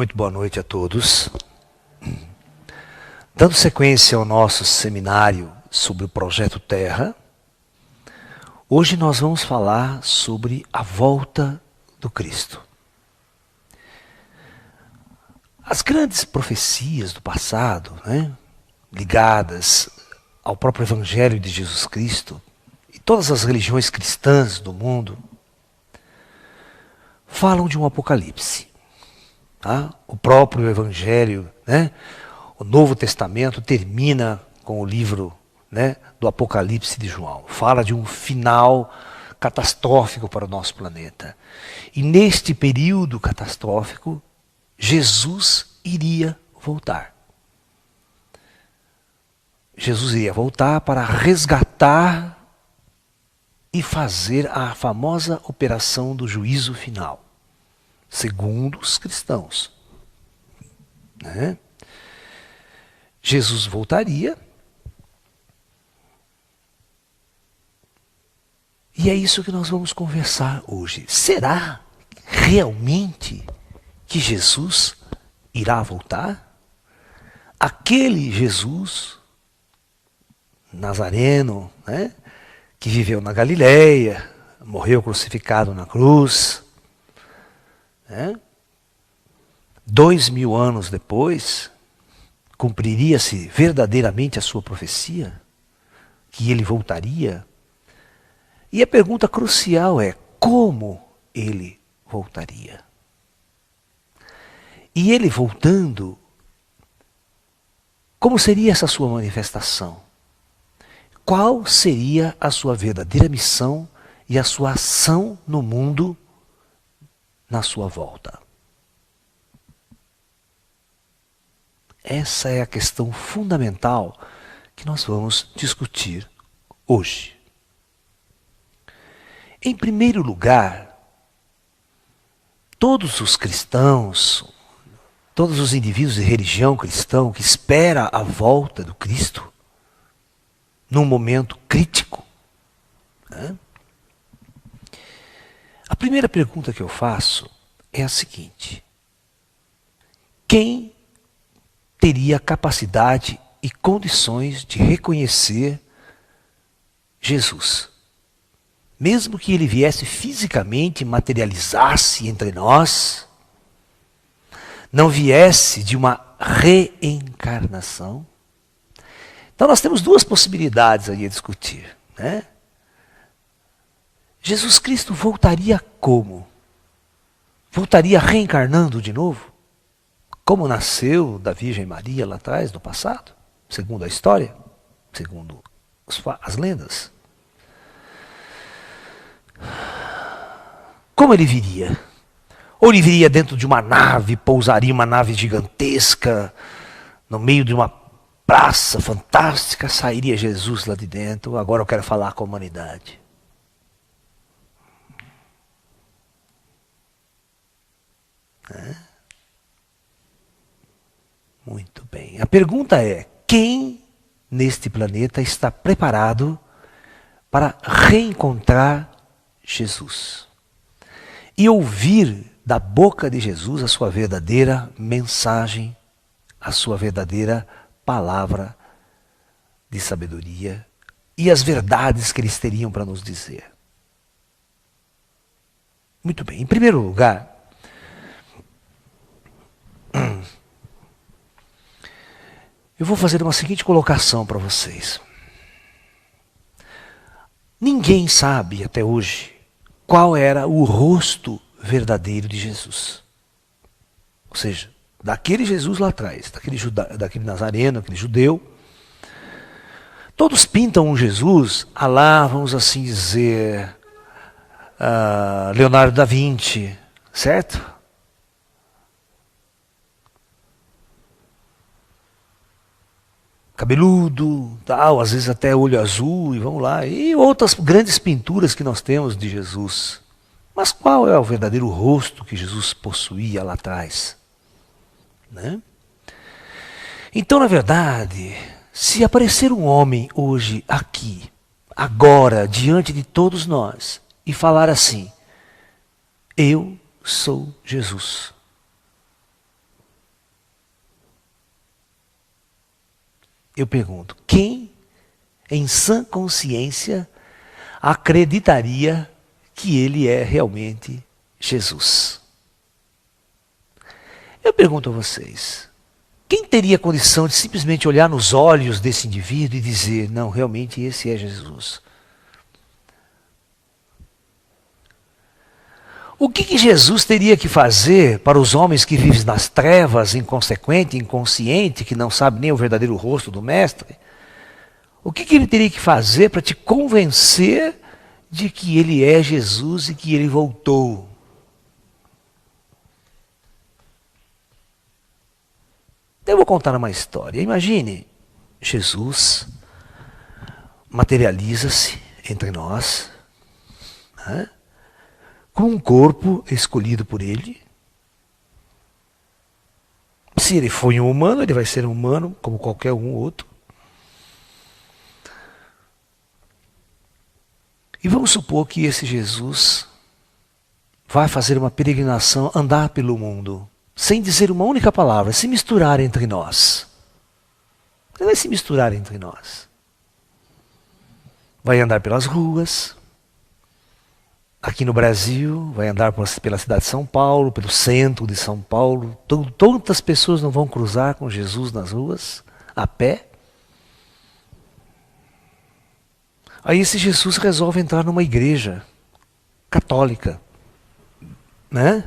Muito boa noite a todos. Dando sequência ao nosso seminário sobre o Projeto Terra, hoje nós vamos falar sobre a volta do Cristo. As grandes profecias do passado, ligadas ao próprio Evangelho de Jesus Cristo, e todas as religiões cristãs do mundo, falam de um apocalipse. Tá? O próprio Evangelho, o Novo Testamento termina com o livro do Apocalipse de João. Fala de um final catastrófico para o nosso planeta. E neste período catastrófico, Jesus iria voltar. Jesus iria voltar para resgatar e fazer a famosa operação do juízo final, segundo os cristãos. Jesus voltaria, e é isso que nós vamos conversar hoje. Será realmente que Jesus irá voltar? Aquele Jesus nazareno, que viveu na Galileia, morreu crucificado na cruz, 2000 anos depois, cumpriria-se verdadeiramente a sua profecia, que ele voltaria? E a pergunta crucial é, como ele voltaria? E ele voltando, como seria essa sua manifestação? Qual seria a sua verdadeira missão e a sua ação no mundo na sua volta? Essa é a questão fundamental que nós vamos discutir hoje. Em primeiro lugar, todos os cristãos, todos os indivíduos de religião cristã que espera a volta do Cristo, num momento crítico, a primeira pergunta que eu faço é a seguinte: quem teria capacidade e condições de reconhecer Jesus? Mesmo que ele viesse fisicamente, materializasse entre nós, não viesse de uma reencarnação. Então nós temos duas possibilidades aí a discutir. Jesus Cristo voltaria como? Voltaria reencarnando de novo? Como nasceu da Virgem Maria lá atrás, no passado? Segundo a história? Segundo as lendas? Como ele viria? Ou ele viria dentro de uma nave, pousaria uma nave gigantesca, no meio de uma praça fantástica, sairia Jesus lá de dentro. Agora eu quero falar com a humanidade. Muito bem. A pergunta é: quem neste planeta está preparado para reencontrar Jesus e ouvir da boca de Jesus a sua verdadeira mensagem, a sua verdadeira palavra de sabedoria e as verdades que eles teriam para nos dizer? Muito bem. Em primeiro lugar, eu vou fazer uma seguinte colocação para vocês. Ninguém sabe até hoje qual era o rosto verdadeiro de Jesus. Ou seja, daquele Jesus lá atrás, daquele nazareno, aquele judeu. Todos pintam um Jesus a lá, vamos assim dizer, Leonardo da Vinci, certo? Cabeludo, tal, às vezes até olho azul, e vamos lá. E outras grandes pinturas que nós temos de Jesus. Mas qual é o verdadeiro rosto que Jesus possuía lá atrás? Então, na verdade, se aparecer um homem hoje aqui, agora, diante de todos nós, e falar assim: eu sou Jesus. Eu pergunto, quem em sã consciência acreditaria que ele é realmente Jesus? Eu pergunto a vocês, quem teria condição de simplesmente olhar nos olhos desse indivíduo e dizer, não, realmente esse é Jesus? O que Jesus teria que fazer para os homens que vivem nas trevas, inconsequente, inconsciente, que não sabem nem o verdadeiro rosto do Mestre? O que ele teria que fazer para te convencer de que ele é Jesus e que ele voltou? Eu vou contar uma história. Imagine, Jesus materializa-se entre nós, né, com um corpo escolhido por ele. Se ele foi um humano, ele vai ser um humano como qualquer um outro. E vamos supor que esse Jesus vai fazer uma peregrinação, andar pelo mundo, sem dizer uma única palavra, se misturar entre nós. Ele vai se misturar entre nós. Vai andar pelas ruas. Aqui no Brasil, vai andar pela cidade de São Paulo, pelo centro de São Paulo. Tantas pessoas não vão cruzar com Jesus nas ruas, a pé. Aí esse Jesus resolve entrar numa igreja católica, né?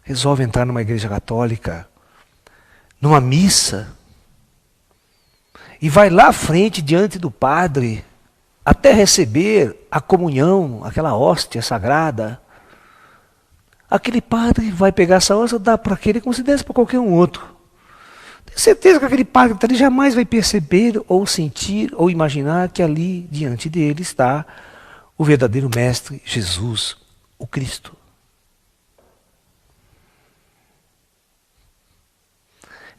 Resolve entrar numa igreja católica, numa missa, e vai lá à frente, diante do padre, até receber a comunhão, aquela hóstia sagrada. Aquele padre vai pegar essa hóstia e dar para aquele como se desse para qualquer um outro. Tenho certeza que aquele padre que está ali jamais vai perceber, ou sentir, ou imaginar que ali, diante dele, está o verdadeiro Mestre, Jesus, o Cristo.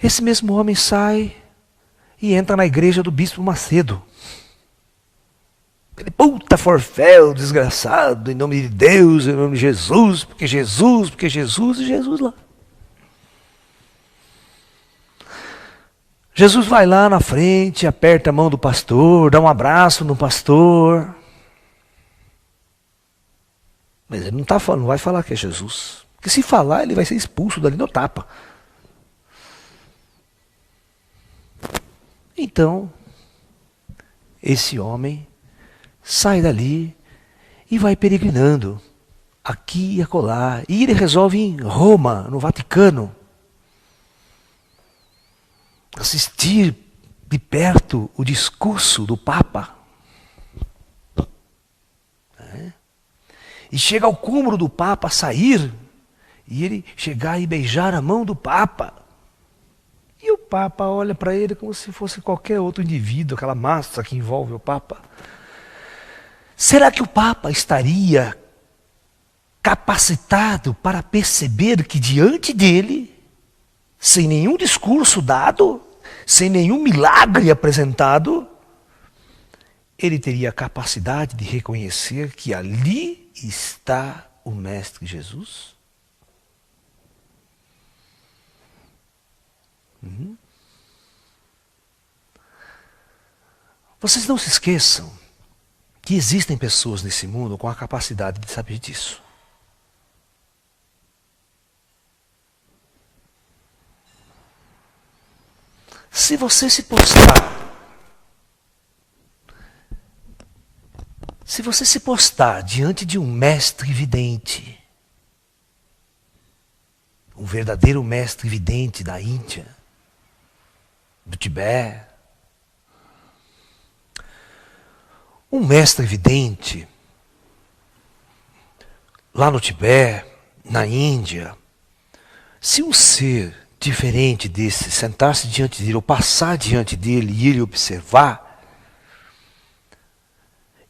Esse mesmo homem sai e entra na igreja do Bispo Macedo. Ele, puta forféu, desgraçado, em nome de Deus, em nome de Jesus, porque Jesus, e Jesus lá. Jesus vai lá na frente, aperta a mão do pastor, dá um abraço no pastor. Mas ele não vai falar que é Jesus. Porque se falar, ele vai ser expulso dali no tapa. Então, esse homem sai dali e vai peregrinando, aqui e acolá. E ele resolve ir em Roma, no Vaticano, assistir de perto o discurso do Papa. E chega ao cúmulo do Papa sair, e ele chegar e beijar a mão do Papa. E o Papa olha para ele como se fosse qualquer outro indivíduo, aquela massa que envolve o Papa. Será que o Papa estaria capacitado para perceber que diante dele, sem nenhum discurso dado, sem nenhum milagre apresentado, ele teria a capacidade de reconhecer que ali está o Mestre Jesus? Vocês não se esqueçam que existem pessoas nesse mundo com a capacidade de saber disso. Se você se postar diante de um mestre vidente, um verdadeiro mestre vidente da Índia, do Tibete, um mestre vidente lá no Tibete, na Índia, se um ser diferente desse sentar-se diante dele ou passar diante dele e ele observar,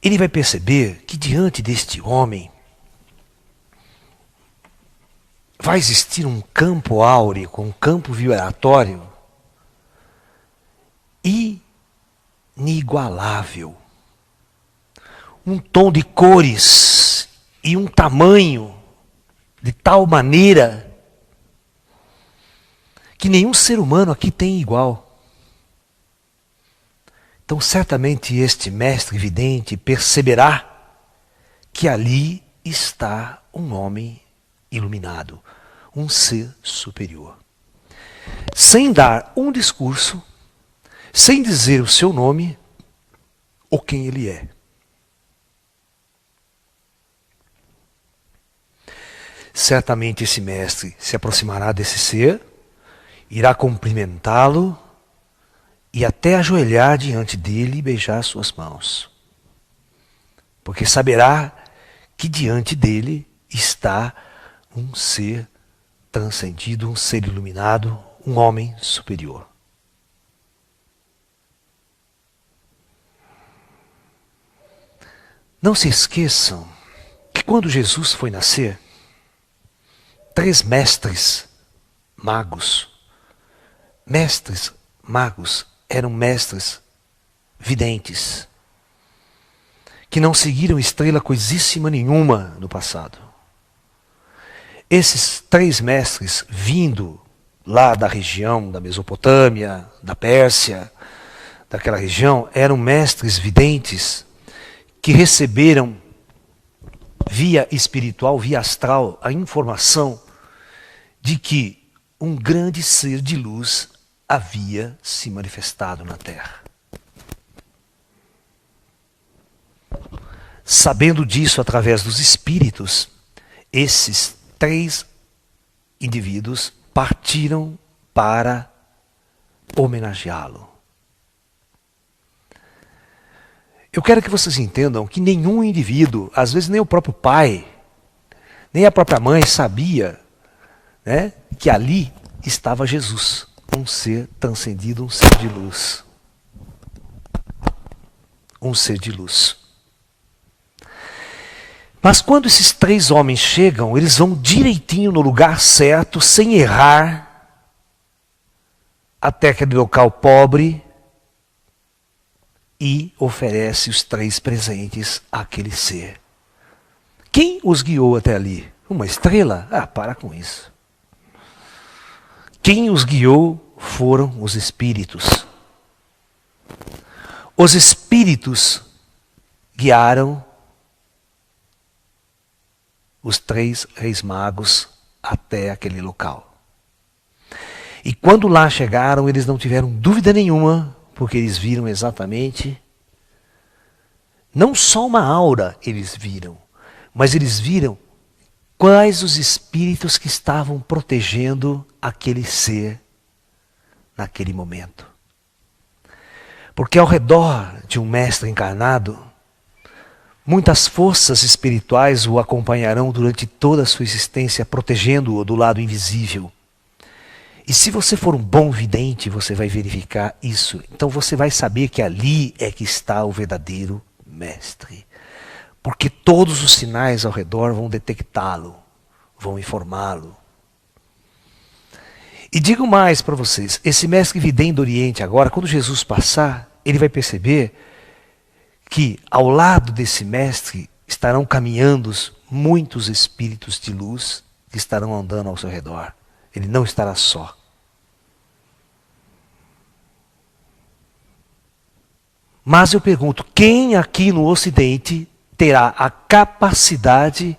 ele vai perceber que diante deste homem vai existir um campo áureo, um campo vibratório inigualável. Um tom de cores e um tamanho de tal maneira que nenhum ser humano aqui tem igual. Então, certamente este mestre vidente perceberá que ali está um homem iluminado, um ser superior. Sem dar um discurso, sem dizer o seu nome ou quem ele é. Certamente esse mestre se aproximará desse ser, irá cumprimentá-lo e até ajoelhar diante dele e beijar suas mãos. Porque saberá que diante dele está um ser transcendido, um ser iluminado, um homem superior. Não se esqueçam que quando Jesus foi nascer, 3 mestres magos eram mestres videntes, que não seguiram estrela coisíssima nenhuma no passado. Esses 3 mestres, vindo lá da região da Mesopotâmia, da Pérsia, daquela região, eram mestres videntes que receberam via espiritual, via astral, a informação de que um grande ser de luz havia se manifestado na Terra. Sabendo disso através dos espíritos, esses 3 indivíduos partiram para homenageá-lo. Eu quero que vocês entendam que nenhum indivíduo, às vezes nem o próprio pai, nem a própria mãe sabia, né, que ali estava Jesus, um ser transcendido, um ser de luz. Um ser de luz. Mas quando esses 3 homens chegam, eles vão direitinho no lugar certo, sem errar, até aquele local pobre, e oferece os 3 presentes àquele ser. Quem os guiou até ali? Uma estrela? Ah, para com isso. Quem os guiou foram os espíritos. Os espíritos guiaram os 3 reis magos até aquele local. E quando lá chegaram, eles não tiveram dúvida nenhuma, porque eles viram exatamente, não só uma aura eles viram, mas eles viram quais os espíritos que estavam protegendo aquele ser naquele momento. Porque ao redor de um mestre encarnado, muitas forças espirituais o acompanharão durante toda a sua existência, protegendo-o do lado invisível. E se você for um bom vidente, você vai verificar isso. Então você vai saber que ali é que está o verdadeiro mestre. Porque todos os sinais ao redor vão detectá-lo, vão informá-lo. E digo mais para vocês, esse mestre vidente do Oriente agora, quando Jesus passar, ele vai perceber que ao lado desse mestre estarão caminhando muitos espíritos de luz que estarão andando ao seu redor. Ele não estará só. Mas eu pergunto, quem aqui no Ocidente terá a capacidade,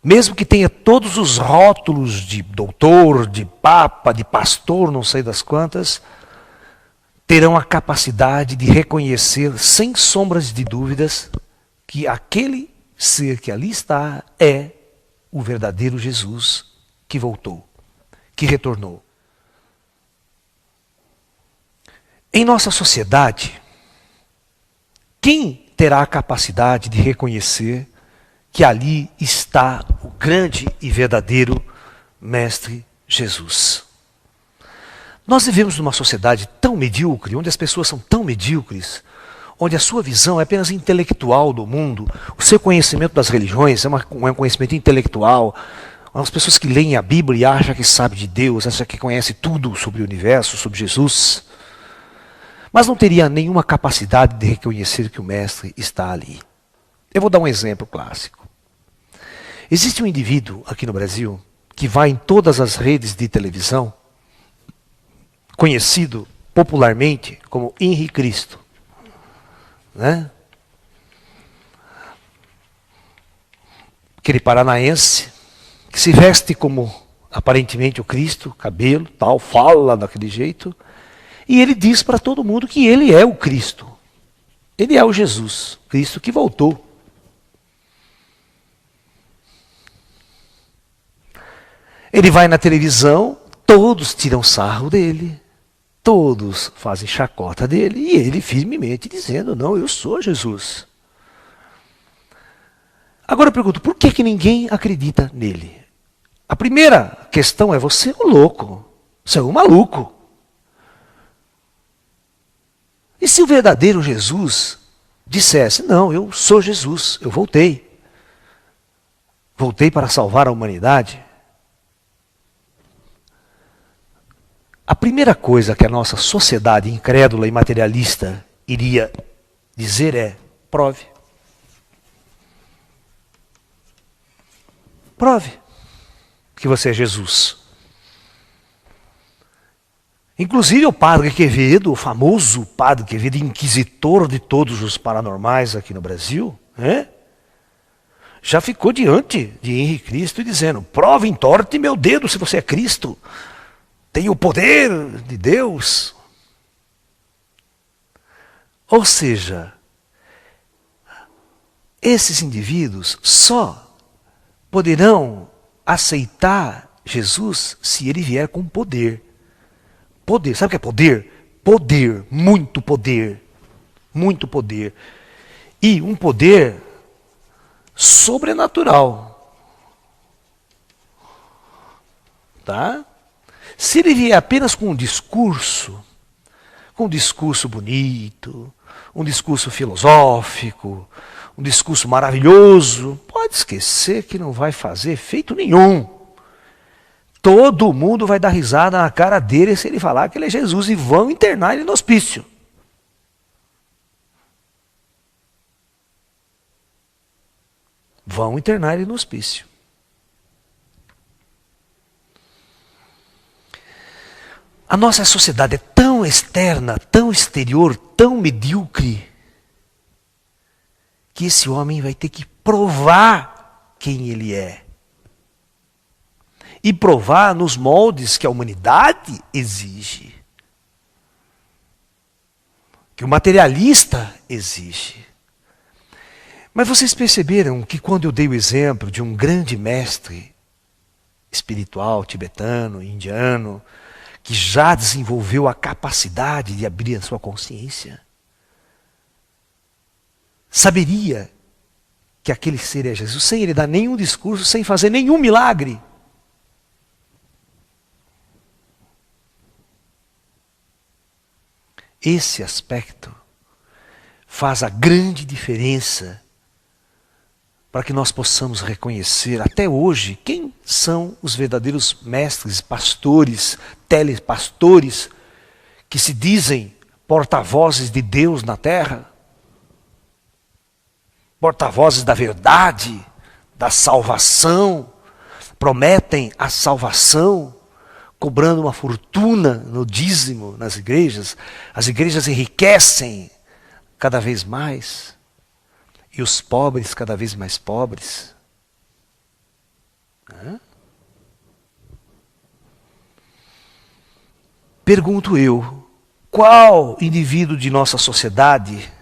mesmo que tenha todos os rótulos de doutor, de papa, de pastor, não sei das quantas, terão a capacidade de reconhecer, sem sombras de dúvidas, que aquele ser que ali está é o verdadeiro Jesus que voltou, que retornou. Em nossa sociedade, quem terá a capacidade de reconhecer que ali está o grande e verdadeiro Mestre Jesus? Nós vivemos numa sociedade tão medíocre, onde as pessoas são tão medíocres, onde a sua visão é apenas intelectual do mundo, o seu conhecimento das religiões é um conhecimento intelectual. As pessoas que leem a Bíblia e acham que sabem de Deus, acham que conhecem tudo sobre o universo, sobre Jesus, mas não teria nenhuma capacidade de reconhecer que o Mestre está ali. Eu vou dar um exemplo clássico. Existe um indivíduo aqui no Brasil que vai em todas as redes de televisão, conhecido popularmente como Henri Cristo. né? Aquele paranaense que se veste como aparentemente o Cristo, cabelo, tal, fala daquele jeito, e ele diz para todo mundo que ele é o Cristo. Ele é o Jesus, Cristo que voltou. Ele vai na televisão, todos tiram sarro dele, todos fazem chacota dele, e ele firmemente dizendo, não, eu sou Jesus. Agora eu pergunto, por que ninguém acredita nele? A primeira questão é, você é um louco, você é um maluco. E se o verdadeiro Jesus dissesse, não, eu sou Jesus, eu voltei. Voltei para salvar a humanidade. A primeira coisa que a nossa sociedade incrédula e materialista iria dizer é, prove. Prove que você é Jesus. Inclusive o Padre Quevedo, o famoso Padre Quevedo, inquisitor de todos os paranormais aqui no Brasil, né? Já ficou diante de Henrique Cristo dizendo, prove, entorte meu dedo se você é Cristo. Tem o poder de Deus. Ou seja, esses indivíduos só poderão aceitar Jesus se ele vier com poder. Poder, sabe o que é poder? Poder, muito poder. Muito poder. E um poder sobrenatural. Tá? Se ele vier apenas com um discurso bonito, um discurso filosófico, um discurso maravilhoso, pode esquecer que não vai fazer efeito nenhum. Todo mundo vai dar risada na cara dele se ele falar que ele é Jesus e vão internar ele no hospício. Vão internar ele no hospício. A nossa sociedade é tão externa, tão exterior, tão medíocre, que esse homem vai ter que provar quem ele é. E provar nos moldes que a humanidade exige. Que o materialista exige. Mas vocês perceberam que quando eu dei o exemplo de um grande mestre espiritual, tibetano, indiano, que já desenvolveu a capacidade de abrir a sua consciência, saberia que aquele ser é Jesus, sem ele dar nenhum discurso, sem fazer nenhum milagre. Esse aspecto faz a grande diferença para que nós possamos reconhecer até hoje quem são os verdadeiros mestres, pastores, telepastores, que se dizem porta-vozes de Deus na terra, porta-vozes da verdade, da salvação, prometem a salvação, cobrando uma fortuna no dízimo nas igrejas. As igrejas enriquecem cada vez mais. E os pobres cada vez mais pobres. Pergunto eu, qual indivíduo de nossa sociedade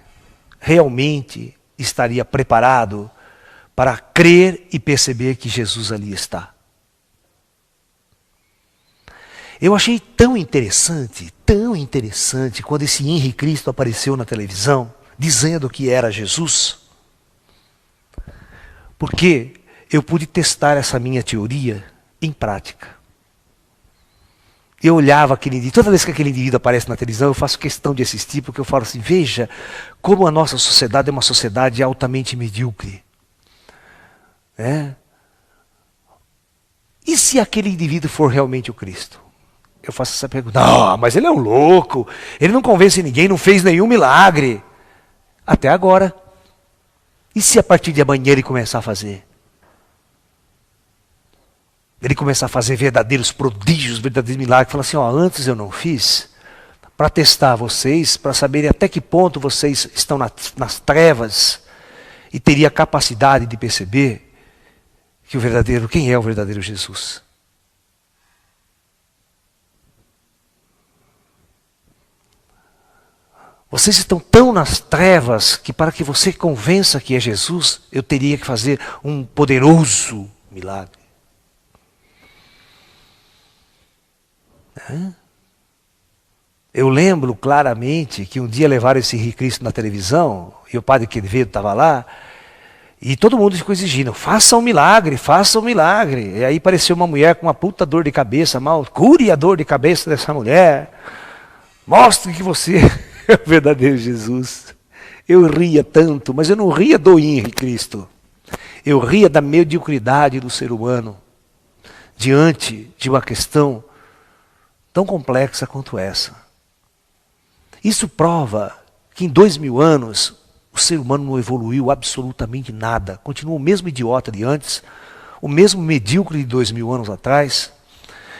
realmente estaria preparado para crer e perceber que Jesus ali está? Eu achei tão interessante, quando esse Henrique Cristo apareceu na televisão, dizendo que era Jesus, porque eu pude testar essa minha teoria em prática. Eu olhava aquele indivíduo, toda vez que aquele indivíduo aparece na televisão, eu faço questão de assistir, porque eu falo assim, veja como a nossa sociedade é uma sociedade altamente medíocre. E se aquele indivíduo for realmente o Cristo? Eu faço essa pergunta, mas ele é um louco, ele não convence ninguém, não fez nenhum milagre. Até agora. E se a partir de amanhã ele começar a fazer? Ele começar a fazer verdadeiros prodígios, verdadeiros milagres, falar assim, antes eu não fiz, para testar vocês, para saberem até que ponto vocês estão nas trevas e teria capacidade de perceber que quem é o verdadeiro Jesus. Vocês estão tão nas trevas que para que você convença que é Jesus, eu teria que fazer um poderoso milagre. Eu lembro claramente que um dia levaram esse Henrique Cristo na televisão, e o padre Quevedo estava lá, e todo mundo ficou exigindo, faça um milagre, faça um milagre. E aí apareceu uma mulher com uma puta dor de cabeça, cure a dor de cabeça dessa mulher, mostre que você é o verdadeiro Jesus. Eu ria tanto, mas eu não ria do Henrique Cristo. Eu ria da mediocridade do ser humano, diante de uma questão tão complexa quanto essa. Isso prova que em 2000 anos o ser humano não evoluiu absolutamente nada. Continua o mesmo idiota de antes, o mesmo medíocre de 2000 anos atrás.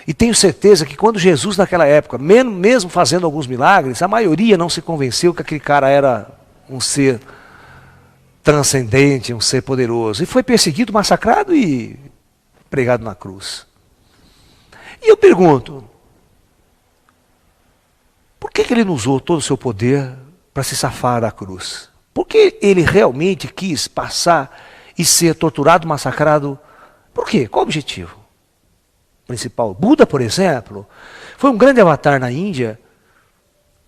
E tenho certeza que quando Jesus naquela época, mesmo fazendo alguns milagres, a maioria não se convenceu que aquele cara era um ser transcendente, um ser poderoso. E foi perseguido, massacrado e pregado na cruz. E eu pergunto, por que ele não usou todo o seu poder para se safar da cruz? Por que ele realmente quis passar e ser torturado, massacrado? Por quê? Qual o objetivo principal? Buda, por exemplo, foi um grande avatar na Índia,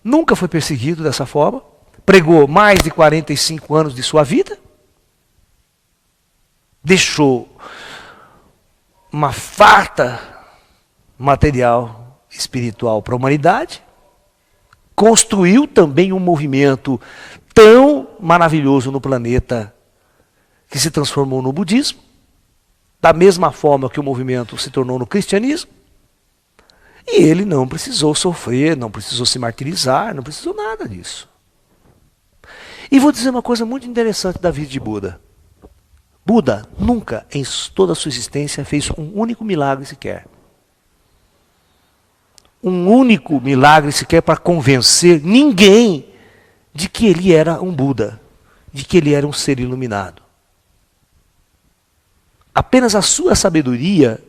nunca foi perseguido dessa forma, pregou mais de 45 anos de sua vida, deixou uma farta material espiritual para a humanidade, construiu também um movimento tão maravilhoso no planeta que se transformou no budismo, da mesma forma que o movimento se tornou no cristianismo, e ele não precisou sofrer, não precisou se martirizar, não precisou nada disso. E vou dizer uma coisa muito interessante da vida de Buda. Buda nunca, em toda a sua existência, fez um único milagre sequer. Um único milagre sequer para convencer ninguém de que ele era um Buda, de que ele era um ser iluminado. Apenas a sua sabedoria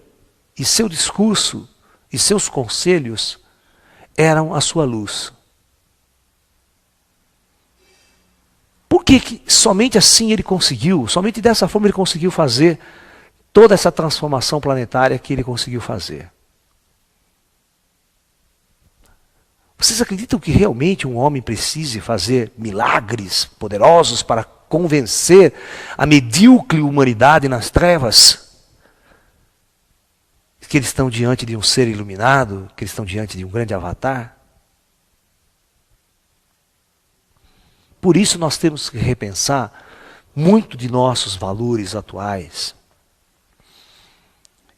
e seu discurso e seus conselhos eram a sua luz. Por que somente assim ele conseguiu, somente dessa forma ele conseguiu fazer toda essa transformação planetária que ele conseguiu fazer? Vocês acreditam que realmente um homem precise fazer milagres poderosos para convencer a medíocre humanidade nas trevas que eles estão diante de um ser iluminado, que eles estão diante de um grande avatar? Por isso nós temos que repensar muito de nossos valores atuais.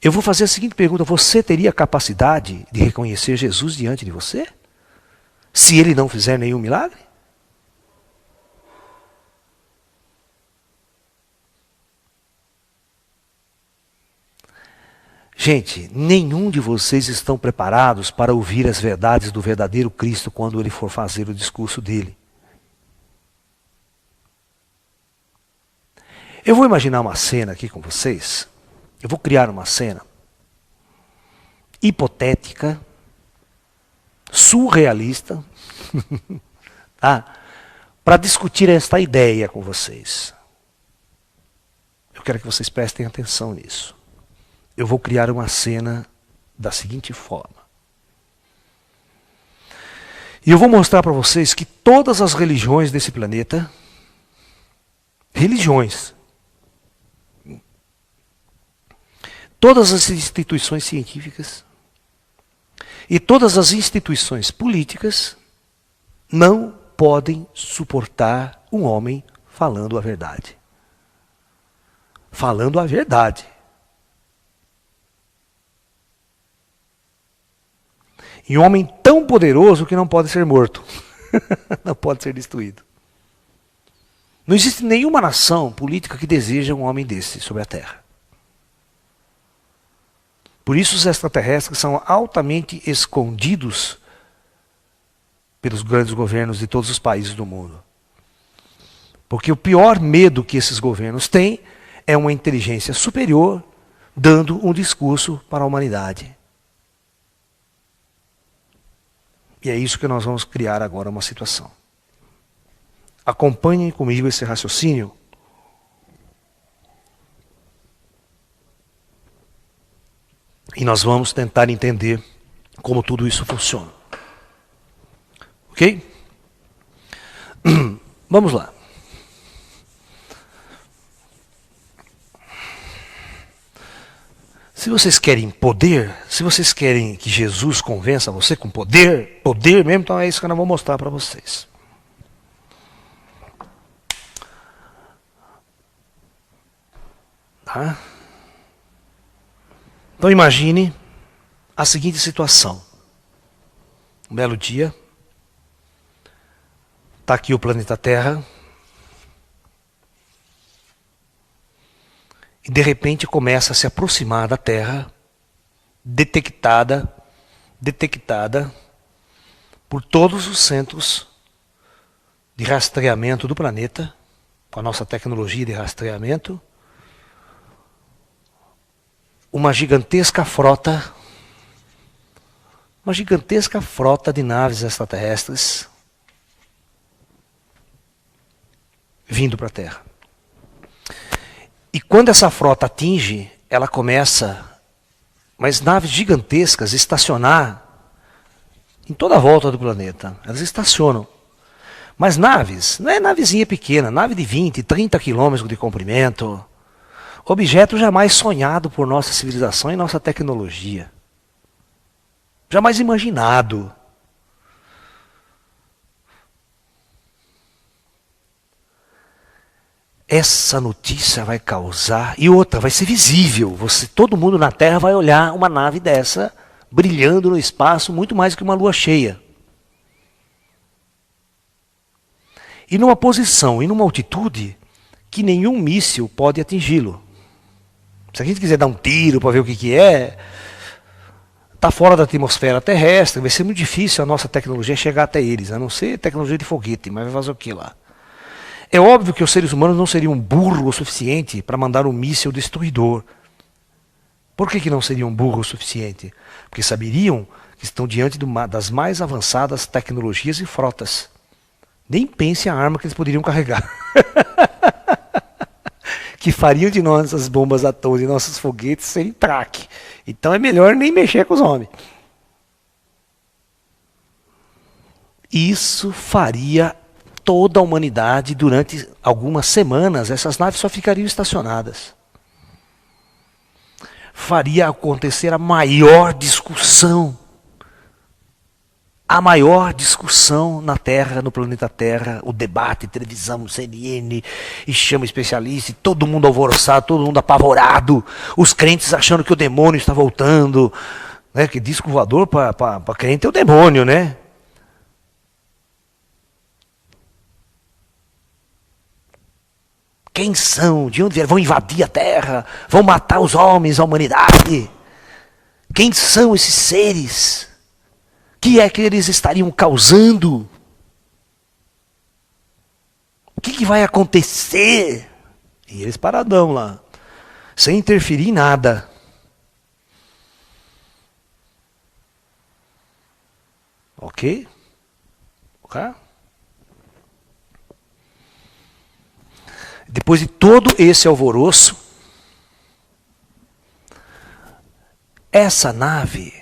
Eu vou fazer a seguinte pergunta: você teria capacidade de reconhecer Jesus diante de você? Se ele não fizer nenhum milagre? Gente, nenhum de vocês estão preparados para ouvir as verdades do verdadeiro Cristo quando ele for fazer o discurso dele. Eu vou imaginar uma cena aqui com vocês. Eu vou criar uma cena hipotética, surrealista, tá? Para discutir esta ideia com vocês. Eu quero que vocês prestem atenção nisso. Eu vou criar uma cena da seguinte forma. E eu vou mostrar para vocês que todas as religiões desse planeta, todas as instituições científicas e todas as instituições políticas não podem suportar um homem falando a verdade. Falando a verdade. E um homem tão poderoso que não pode ser morto. Não pode ser destruído. Não existe nenhuma nação política que deseja um homem desse sobre a Terra. Por isso os extraterrestres são altamente escondidos pelos grandes governos de todos os países do mundo. Porque o pior medo que esses governos têm é uma inteligência superior dando um discurso para a humanidade. E é isso que nós vamos criar agora uma situação. Acompanhem comigo esse raciocínio. E nós vamos tentar entender como tudo isso funciona. Ok? Vamos lá. Se vocês querem poder, se vocês querem que Jesus convença você com poder, poder mesmo, então é isso que eu vou mostrar para vocês. Tá? Então imagine a seguinte situação. Um belo dia, está aqui o planeta Terra, e de repente começa a se aproximar da Terra, detectada por todos os centros de rastreamento do planeta, com a nossa tecnologia de rastreamento, uma gigantesca frota de naves extraterrestres vindo para a Terra. E quando essa frota atinge, ela começa, mas naves gigantescas, estacionar em toda a volta do planeta. Elas estacionam. Mas naves, não é navezinha pequena, nave de 20, 30 quilômetros de comprimento. Objeto jamais sonhado por nossa civilização e nossa tecnologia. Jamais imaginado. Essa notícia vai causar, e outra, vai ser visível. Todo mundo na Terra vai olhar uma nave dessa brilhando no espaço, muito mais do que uma lua cheia. E numa posição e numa altitude que nenhum míssil pode atingi-lo. Se a gente quiser dar um tiro para ver o que é, está fora da atmosfera terrestre, vai ser muito difícil a nossa tecnologia chegar até eles, a não ser tecnologia de foguete, mas vai fazer o que lá? É óbvio que os seres humanos não seriam burros o suficiente para mandar um míssil destruidor. Por que não seriam burros o suficiente? Porque saberiam que estão diante das mais avançadas tecnologias e frotas. Nem pense a arma que eles poderiam carregar. Que fariam de nós as bombas atômicas e nossos foguetes serem traque. Então é melhor nem mexer com os homens. Isso faria toda a humanidade durante algumas semanas. Essas naves só ficariam estacionadas. Faria acontecer a maior discussão na Terra, no planeta Terra, o debate, televisão, CNN, e chama especialista, e todo mundo alvoroçado, todo mundo apavorado, os crentes achando que o demônio está voltando, né? Que disco voador para crente é o demônio, né? Quem são? De onde vieram? Vão invadir a Terra? Vão matar os homens, a humanidade? Quem são esses seres? O que é que eles estariam causando? O que vai acontecer? E eles paradão lá, sem interferir em nada. Ok? Ok? Depois de todo esse alvoroço, essa nave,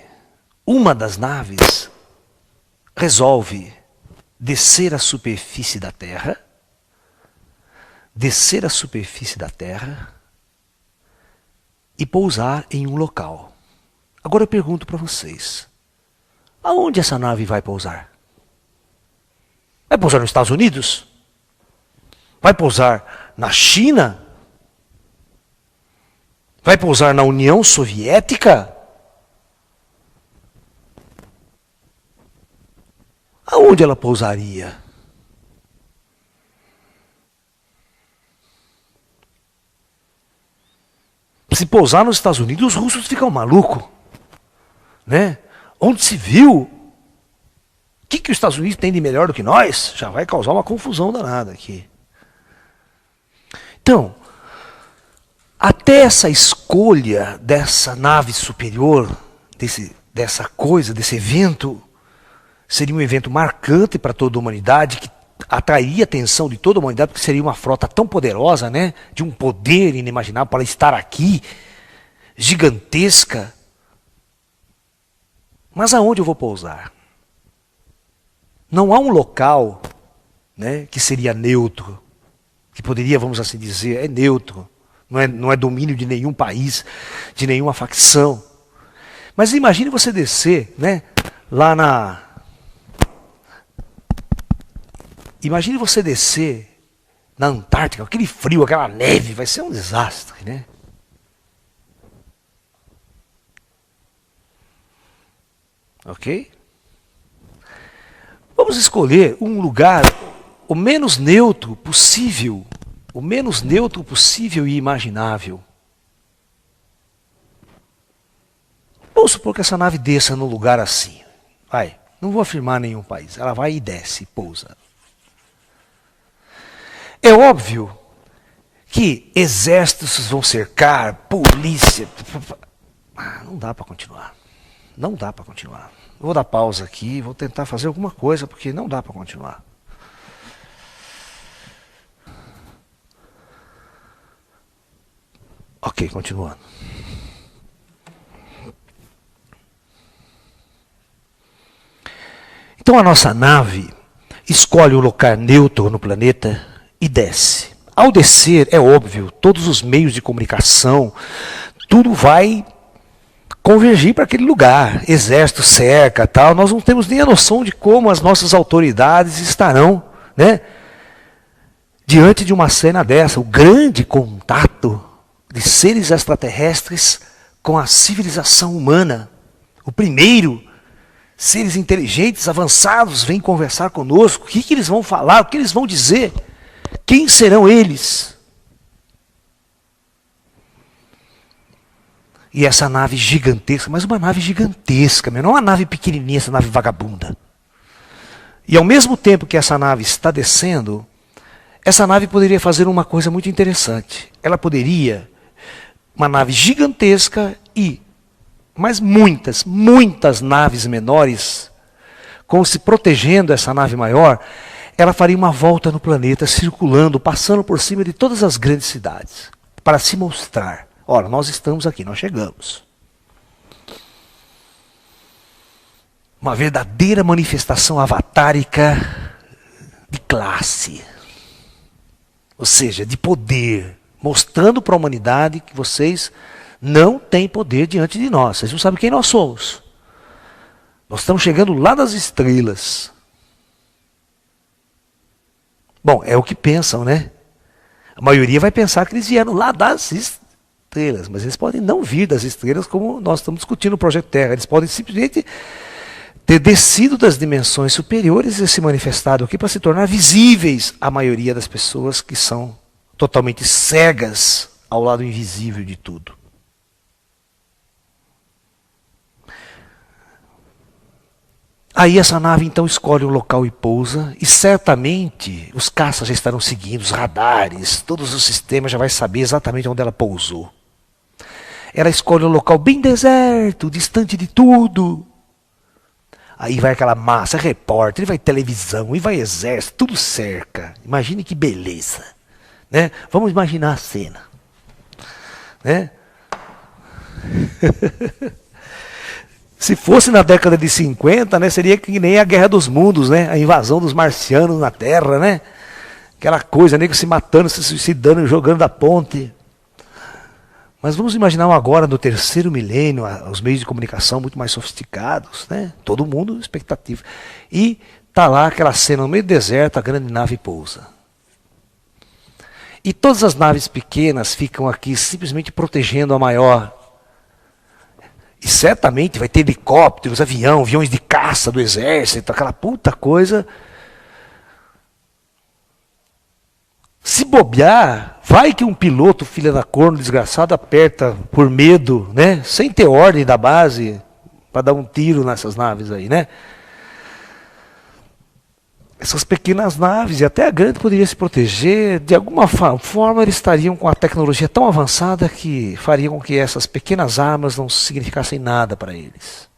uma das naves, resolve descer à superfície da Terra, e pousar em um local. Agora eu pergunto para vocês, aonde essa nave vai pousar? Vai pousar nos Estados Unidos? Vai pousar na China? Vai pousar na União Soviética? Aonde ela pousaria? Se pousar nos Estados Unidos, os russos ficam malucos, né? Onde se viu que os Estados Unidos têm de melhor do que nós? Já vai causar uma confusão danada aqui. Então, até essa escolha dessa nave superior, dessa coisa, desse evento, seria um evento marcante para toda a humanidade, que atrairia a atenção de toda a humanidade, porque seria uma frota tão poderosa, né, de um poder inimaginável para estar aqui, gigantesca. Mas aonde eu vou pousar? Não há um local, né, que seria neutro, que poderia, vamos assim dizer, é neutro, não é domínio de nenhum país, de nenhuma facção. Mas imagine você descer, né, lá na... Imagine você descer na Antártica, aquele frio, aquela neve, vai ser um desastre, né? Ok? Vamos escolher um lugar o menos neutro possível, e imaginável. Vamos supor que essa nave desça num lugar assim. Vai, não vou afirmar nenhum país. Ela vai e desce, pousa. É óbvio que exércitos vão cercar, polícia. Não dá para continuar. Não dá para continuar. Eu vou dar pausa aqui, vou tentar fazer alguma coisa, porque não dá para continuar. Ok, continuando. Então a nossa nave escolhe um local neutro no planeta e desce. Ao descer, é óbvio, todos os meios de comunicação, tudo vai convergir para aquele lugar. Exército, cerca, tal. Nós não temos nem a noção de como as nossas autoridades estarão, né, diante de uma cena dessa. O grande contato de seres extraterrestres com a civilização humana. O primeiro, seres inteligentes, avançados, vêm conversar conosco. O que eles vão falar? O que eles vão dizer? Quem serão eles? E essa nave gigantesca, mas uma nave gigantesca, não uma nave pequenininha, essa nave vagabunda. E ao mesmo tempo que essa nave está descendo, essa nave poderia fazer uma coisa muito interessante. Ela poderia, uma nave gigantesca mas muitas naves menores, como se protegendo essa nave maior, ela faria uma volta no planeta, circulando, passando por cima de todas as grandes cidades, para se mostrar. Ora, nós estamos aqui, nós chegamos. Uma verdadeira manifestação avatárica de classe. Ou seja, de poder. Mostrando para a humanidade que vocês não têm poder diante de nós. Vocês não sabem quem nós somos. Nós estamos chegando lá das estrelas. Bom, é o que pensam, né? A maioria vai pensar que eles vieram lá das estrelas, mas eles podem não vir das estrelas, como nós estamos discutindo no Projeto Terra. Eles podem simplesmente ter descido das dimensões superiores e se manifestado aqui para se tornar visíveis à maioria das pessoas que são totalmente cegas ao lado invisível de tudo. Aí essa nave então escolhe um local e pousa, e certamente os caças já estarão seguindo, os radares, todos os sistemas já vai saber exatamente onde ela pousou. Ela escolhe um local bem deserto, distante de tudo. Aí vai aquela massa, repórter, e vai televisão, e vai exército, tudo cerca. Imagine que beleza. Né? Vamos imaginar a cena. Né? Se fosse na década de 50, né, seria que nem a Guerra dos Mundos, né? A invasão dos marcianos na Terra, né? Aquela coisa, nego se matando, se suicidando, jogando da ponte. Mas vamos imaginar agora, no terceiro milênio, os meios de comunicação muito mais sofisticados, né? Todo mundo expectativa. E tá lá aquela cena no meio do deserto, a grande nave pousa. E todas as naves pequenas ficam aqui simplesmente protegendo a maior. E certamente vai ter helicópteros, aviões de caça do exército, aquela puta coisa. Se bobear, vai que um piloto, filha da corno, desgraçado, aperta por medo, né? Sem ter ordem da base, para dar um tiro nessas naves aí, né? essas pequenas naves, e até a grande poderia se proteger, de alguma forma eles estariam com a tecnologia tão avançada que faria com que essas pequenas armas não significassem nada para eles.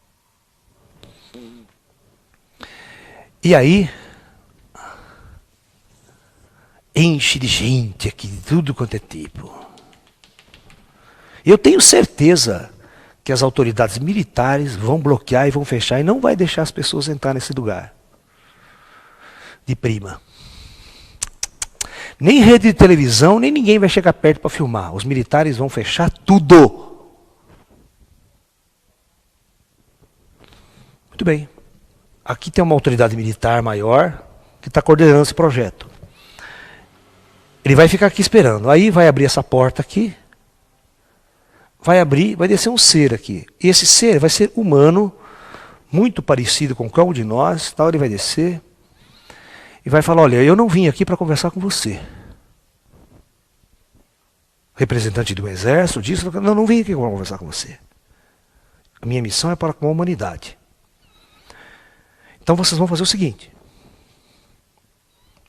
E aí, enche de gente aqui, de tudo quanto é tipo. Eu tenho certeza que as autoridades militares vão bloquear e vão fechar e não vai deixar as pessoas entrar nesse lugar. De prima. Nem rede de televisão, nem ninguém vai chegar perto para filmar. Os militares vão fechar tudo. Muito bem. Aqui tem uma autoridade militar maior que está coordenando esse projeto. Ele vai ficar aqui esperando. Aí vai abrir essa porta aqui. Vai abrir, vai descer um ser aqui. E esse ser vai ser humano, muito parecido com qualquer um de nós. Tal, ele vai descer e vai falar, olha, eu não vim aqui para conversar com você. Representante do exército, disso, não vim aqui para conversar com você. A minha missão é para com a humanidade. Então vocês vão fazer o seguinte.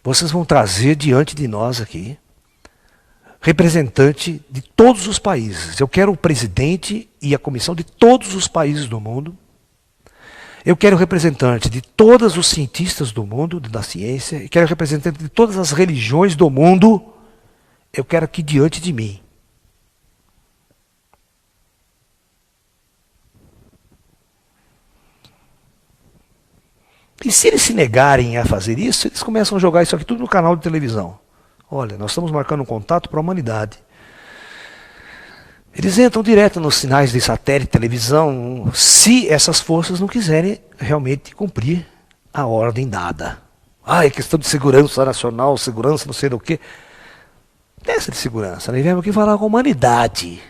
Vocês vão trazer diante de nós aqui representante de todos os países. Eu quero o presidente e a comissão de todos os países do mundo. Eu quero representante de todos os cientistas do mundo, da ciência. Eu quero representante de todas as religiões do mundo. Eu quero aqui diante de mim. E se eles se negarem a fazer isso, eles começam a jogar isso aqui tudo no canal de televisão. Olha, nós estamos marcando um contato para a humanidade. Eles entram direto nos sinais de satélite, televisão, se essas forças não quiserem realmente cumprir a ordem dada. É questão de segurança nacional, segurança não sei do que. Dessa de segurança, nós viemos aqui falar com a humanidade.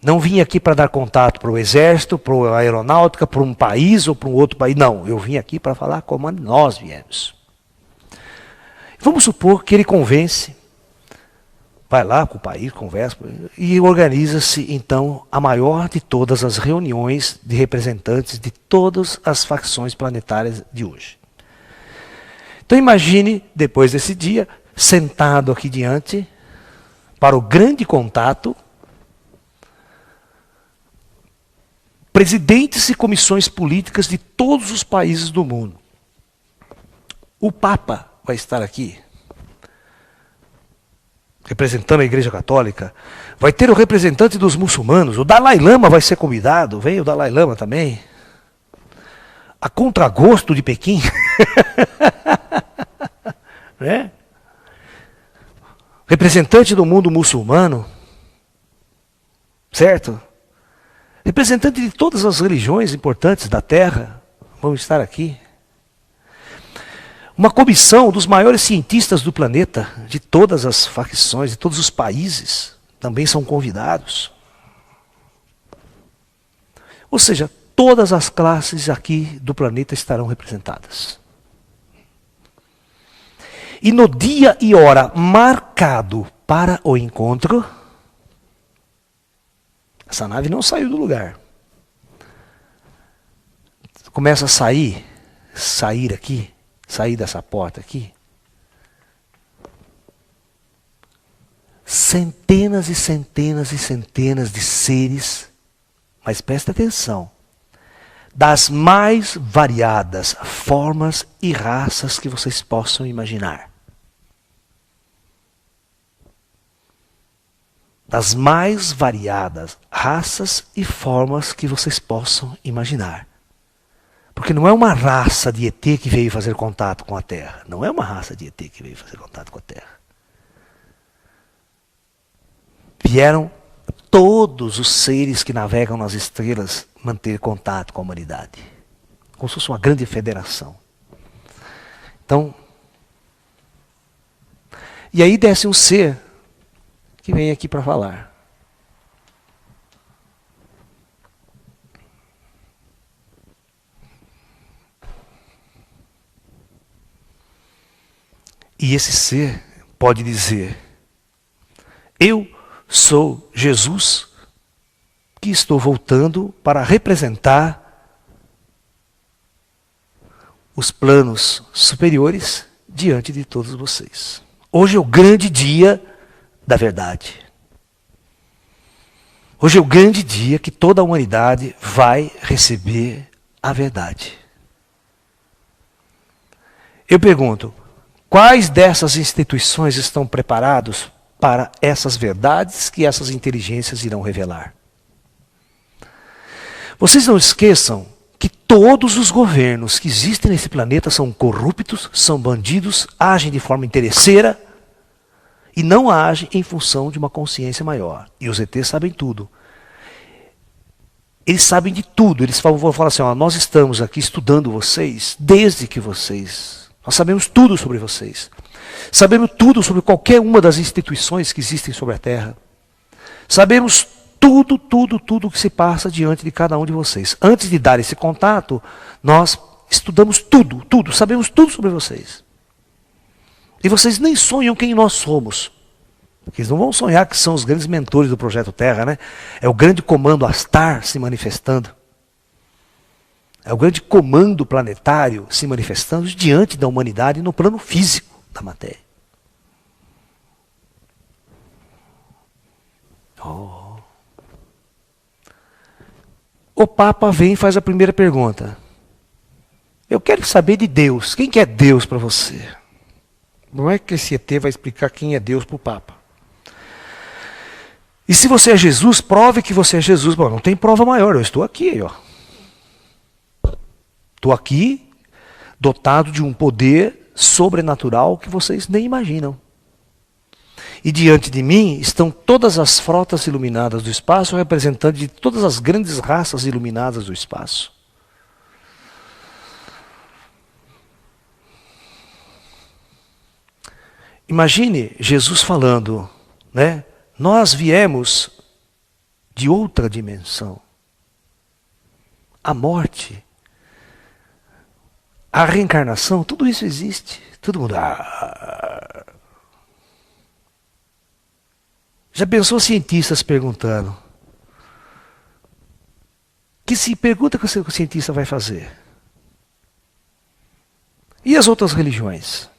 Não vim aqui para dar contato para o exército, para a aeronáutica, para um país ou para um outro país. Não, eu vim aqui para falar como nós viemos. Vamos supor que ele convence, vai lá com o país, conversa, e organiza-se então a maior de todas as reuniões de representantes de todas as facções planetárias de hoje. Então imagine, depois desse dia, sentado aqui diante, para o grande contato, presidentes e comissões políticas de todos os países do mundo. O Papa vai estar aqui, representando a Igreja Católica. Vai ter o representante dos muçulmanos. O Dalai Lama vai ser convidado. Vem o Dalai Lama também. A contragosto de Pequim. Né? Representante do mundo muçulmano. Certo? Representante de todas as religiões importantes da Terra vão estar aqui. Uma comissão dos maiores cientistas do planeta, de todas as facções, de todos os países, também são convidados. Ou seja, todas as classes aqui do planeta estarão representadas. E no dia e hora marcado para o encontro, essa nave não saiu do lugar. Começa a sair aqui, sair dessa porta aqui. Centenas e centenas e centenas de seres, mas presta atenção, das mais variadas formas e raças que vocês possam imaginar. Das mais variadas raças e formas que vocês possam imaginar. Porque não é uma raça de ET que veio fazer contato com a Terra. Não é uma raça de ET que veio fazer contato com a Terra. Vieram todos os seres que navegam nas estrelas manter contato com a humanidade. Como se fosse uma grande federação. Então, e aí desce um ser que vem aqui para falar. E esse ser pode dizer: eu sou Jesus que estou voltando para representar os planos superiores diante de todos vocês. Hoje é o grande dia da verdade. Hoje é o grande dia que toda a humanidade vai receber a verdade. Eu pergunto, quais dessas instituições estão preparados para essas verdades que essas inteligências irão revelar? Vocês não esqueçam que todos os governos que existem nesse planeta são corruptos, são bandidos, agem de forma interesseira e não agem em função de uma consciência maior. E os ETs sabem tudo. Eles sabem de tudo. Eles vão falar assim, ó, nós estamos aqui estudando vocês desde que vocês... Nós sabemos tudo sobre vocês. Sabemos tudo sobre qualquer uma das instituições que existem sobre a Terra. Sabemos tudo que se passa diante de cada um de vocês. Antes de dar esse contato, nós estudamos tudo, sabemos tudo sobre vocês. E vocês nem sonham quem nós somos. Porque eles não vão sonhar que são os grandes mentores do Projeto Terra, né? É o grande comando Astar se manifestando. É o grande comando planetário se manifestando diante da humanidade no plano físico da matéria. O Papa vem e faz a primeira pergunta. Eu quero saber de Deus. Quem que é Deus para você? Não é que esse ET vai explicar quem é Deus para o Papa. E se você é Jesus, prove que você é Jesus. Bom, não tem prova maior, eu estou aqui, ó. Estou aqui, dotado de um poder sobrenatural que vocês nem imaginam. E diante de mim estão todas as frotas iluminadas do espaço, representantes de todas as grandes raças iluminadas do espaço. Imagine Jesus falando, né? Nós viemos de outra dimensão. A morte, a reencarnação, tudo isso existe. Todo mundo... Já pensou cientistas perguntando? Pergunta que o cientista vai fazer? E as outras religiões?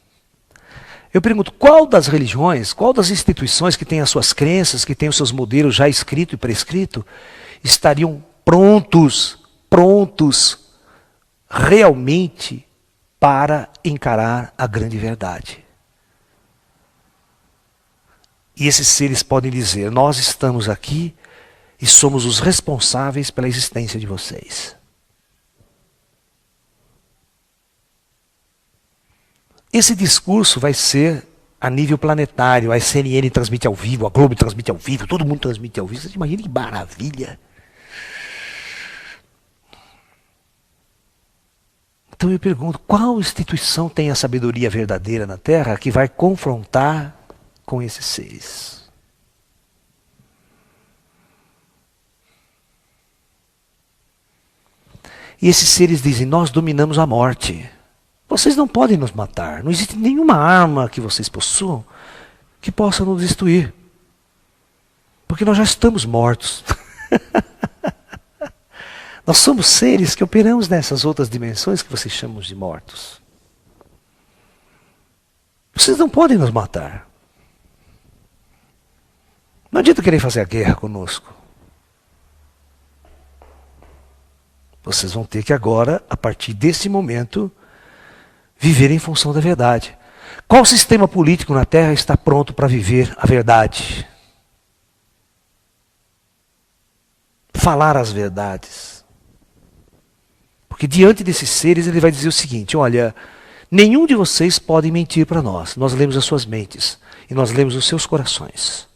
Eu pergunto, qual das religiões, qual das instituições que têm as suas crenças, que têm os seus modelos já escrito e prescrito, estariam prontos realmente para encarar a grande verdade? E esses seres podem dizer, nós estamos aqui e somos os responsáveis pela existência de vocês. Esse discurso vai ser a nível planetário, a CNN transmite ao vivo, a Globo transmite ao vivo, todo mundo transmite ao vivo. Você imagina que maravilha. Então eu pergunto, qual instituição tem a sabedoria verdadeira na Terra que vai confrontar com esses seres? E esses seres dizem, nós dominamos a morte. Vocês não podem nos matar. Não existe nenhuma arma que vocês possuam que possa nos destruir. Porque nós já estamos mortos. Nós somos seres que operamos nessas outras dimensões que vocês chamam de mortos. Vocês não podem nos matar. Não adianta querer fazer a guerra conosco. Vocês vão ter que agora, a partir desse momento, viver em função da verdade. Qual sistema político na Terra está pronto para viver a verdade? Falar as verdades. Porque diante desses seres ele vai dizer o seguinte, olha, nenhum de vocês pode mentir para nós. Nós lemos as suas mentes e nós lemos os seus corações.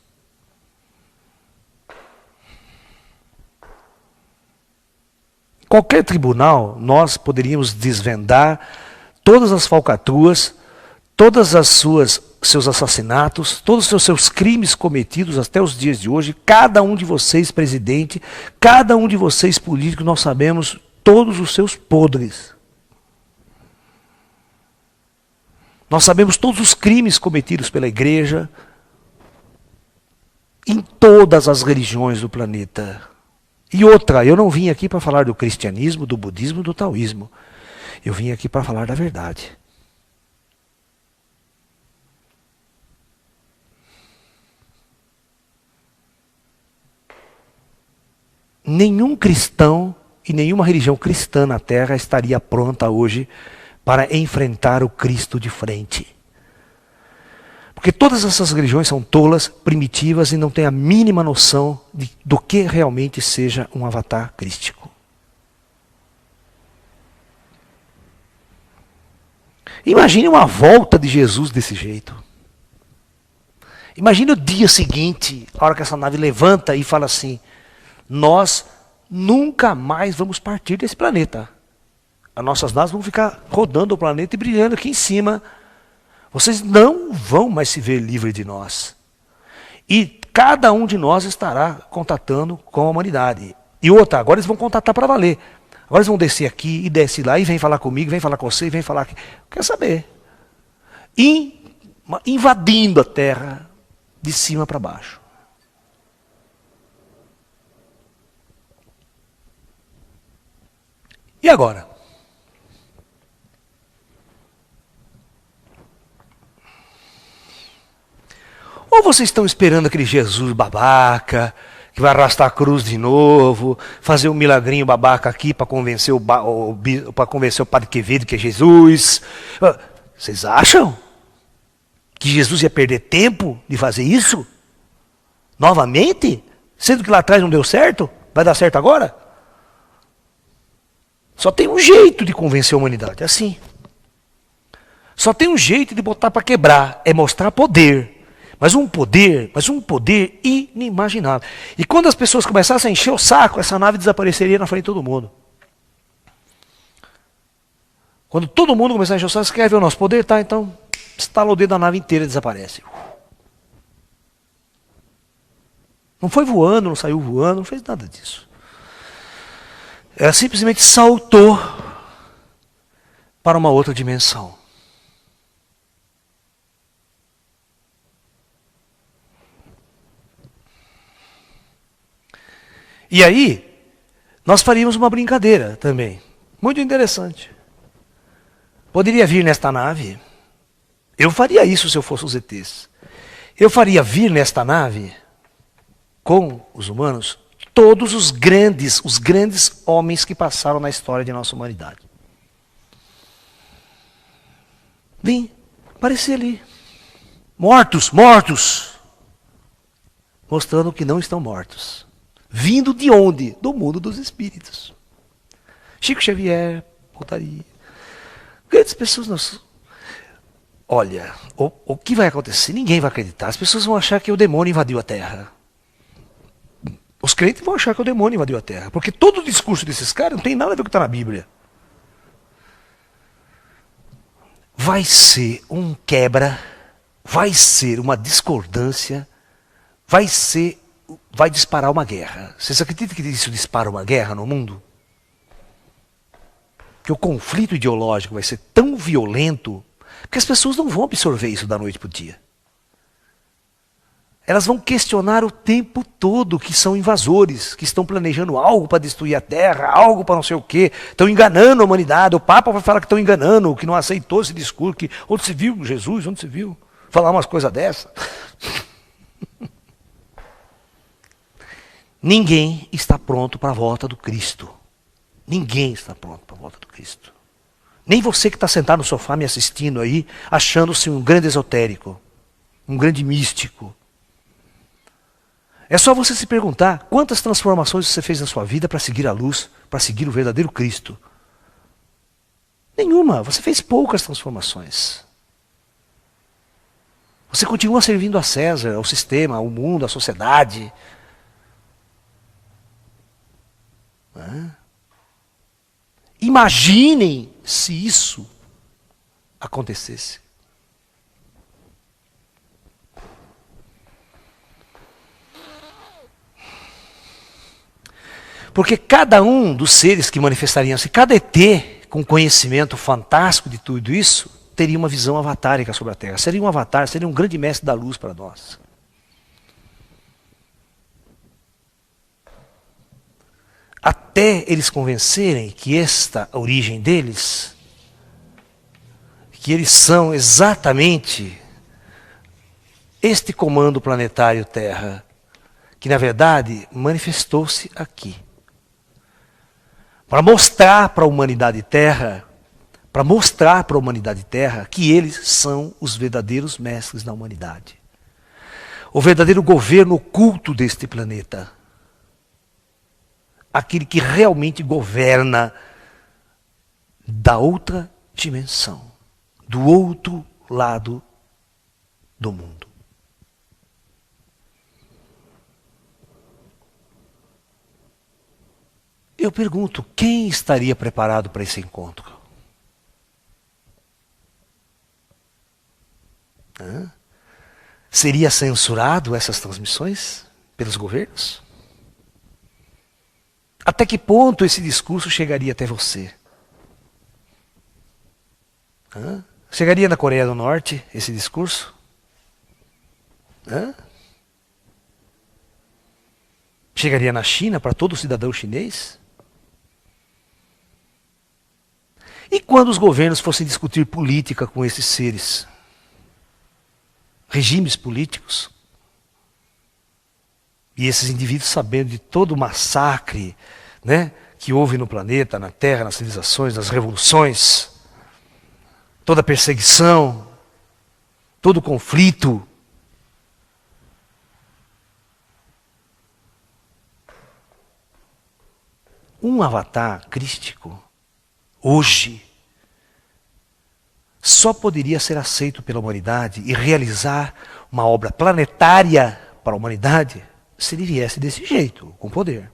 Qualquer tribunal, nós poderíamos desvendar todas as falcatruas, todas as seus assassinatos, todos os seus crimes cometidos até os dias de hoje. Cada um de vocês, presidente, cada um de vocês, político, nós sabemos todos os seus podres. Nós sabemos todos os crimes cometidos pela igreja em todas as religiões do planeta. E outra, eu não vim aqui para falar do cristianismo, do budismo, do taoísmo. Eu vim aqui para falar da verdade. Nenhum cristão e nenhuma religião cristã na Terra estaria pronta hoje para enfrentar o Cristo de frente. Porque todas essas religiões são tolas, primitivas e não têm a mínima noção do que realmente seja um avatar crístico. Imagine uma volta de Jesus desse jeito. Imagine o dia seguinte, a hora que essa nave levanta e fala assim: nós nunca mais vamos partir desse planeta. As nossas naves vão ficar rodando o planeta e brilhando aqui em cima. Vocês não vão mais se ver livre de nós. E cada um de nós estará contatando com a humanidade. E outra, agora eles vão contatar para valer. Agora eles vão descer aqui e desce lá e vem falar comigo, vem falar com você, vem falar aqui. Quer saber? Invadindo a Terra de cima para baixo. E agora? Ou vocês estão esperando aquele Jesus babaca, que vai arrastar a cruz de novo, fazer um milagrinho babaca aqui para convencer o Padre Quevedo que é Jesus? Vocês acham que Jesus ia perder tempo de fazer isso? Novamente? Sendo que lá atrás não deu certo? Vai dar certo agora? Só tem um jeito de convencer a humanidade, é assim. Só tem um jeito de botar para quebrar, é mostrar poder. Mas um poder inimaginável. E quando as pessoas começassem a encher o saco, essa nave desapareceria na frente de todo mundo. Quando todo mundo começar a encher o saco, você quer ver o nosso poder? Tá, então estala o dedo da nave inteira e desaparece. Não foi voando, não saiu voando, não fez nada disso. Ela simplesmente saltou para uma outra dimensão. E aí, nós faríamos uma brincadeira também, muito interessante. Poderia vir nesta nave, eu faria isso se eu fosse os ETs. Eu faria vir nesta nave, com os humanos, todos os grandes homens que passaram na história de nossa humanidade. Vim, aparecer ali. Mortos, mostrando que não estão mortos. Vindo de onde? Do mundo dos espíritos. Chico Xavier, Voltaria. Grandes pessoas. Olha, o que vai acontecer? Ninguém vai acreditar. As pessoas vão achar que o demônio invadiu a Terra. Os crentes vão achar que o demônio invadiu a Terra. Porque todo o discurso desses caras não tem nada a ver com o que está na Bíblia. Vai ser um quebra, vai ser uma discordância, vai disparar uma guerra. Vocês acreditam que isso dispara uma guerra no mundo? Que o conflito ideológico vai ser tão violento que as pessoas não vão absorver isso da noite para o dia. Elas vão questionar o tempo todo que são invasores, que estão planejando algo para destruir a Terra, algo para não sei o quê, estão enganando a humanidade. O Papa vai falar que estão enganando, que não aceitou esse discurso, que onde se viu Jesus, onde se viu falar umas coisas dessas. Ninguém está pronto para a volta do Cristo. Ninguém está pronto para a volta do Cristo. Nem você que está sentado no sofá me assistindo aí, achando-se um grande esotérico, um grande místico. É só você se perguntar quantas transformações você fez na sua vida para seguir a luz, para seguir o verdadeiro Cristo. Nenhuma, você fez poucas transformações. Você continua servindo a César, ao sistema, ao mundo, à sociedade. Imaginem se isso acontecesse. Porque cada um dos seres que manifestariam-se, cada ET com conhecimento fantástico de tudo isso, teria uma visão avatárica sobre a Terra. Seria um avatar, seria um grande mestre da luz para nós. Até eles convencerem que esta origem deles que eles são exatamente este comando planetário Terra, que na verdade manifestou-se aqui. Para mostrar para a humanidade Terra, que eles são os verdadeiros mestres da humanidade. O verdadeiro governo oculto deste planeta. Aquele que realmente governa da outra dimensão, do outro lado do mundo. Eu pergunto, quem estaria preparado para esse encontro? Seria censurado essas transmissões pelos governos? Até que ponto esse discurso chegaria até você? Chegaria na Coreia do Norte esse discurso? Chegaria na China para todo cidadão chinês? E quando os governos fossem discutir política com esses seres? Regimes políticos? E esses indivíduos sabendo de todo o massacre, né, que houve no planeta, na Terra, nas civilizações, nas revoluções, toda a perseguição, todo o conflito. Um avatar crístico, hoje, só poderia ser aceito pela humanidade e realizar uma obra planetária para a humanidade se ele viesse desse jeito, com poder.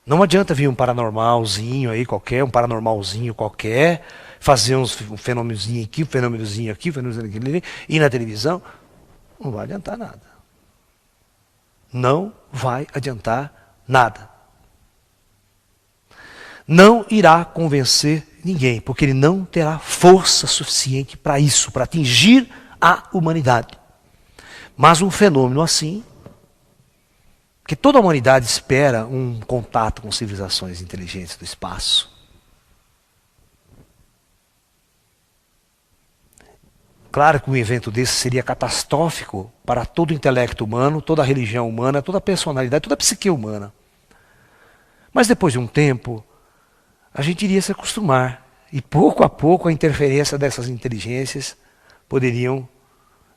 Não adianta vir um paranormalzinho aí qualquer, fazer um fenômenozinho aqui, um fenômenozinho aqui, ir na televisão. Não vai adiantar nada. Não vai adiantar nada. Não irá convencer ninguém, porque ele não terá força suficiente para isso, para atingir a humanidade. Mas um fenômeno assim, que toda a humanidade espera um contato com civilizações inteligentes do espaço. Claro que um evento desse seria catastrófico para todo o intelecto humano, toda a religião humana, toda a personalidade, toda a psique humana. Mas depois de um tempo, a gente iria se acostumar. E pouco a pouco a interferência dessas inteligências poderiam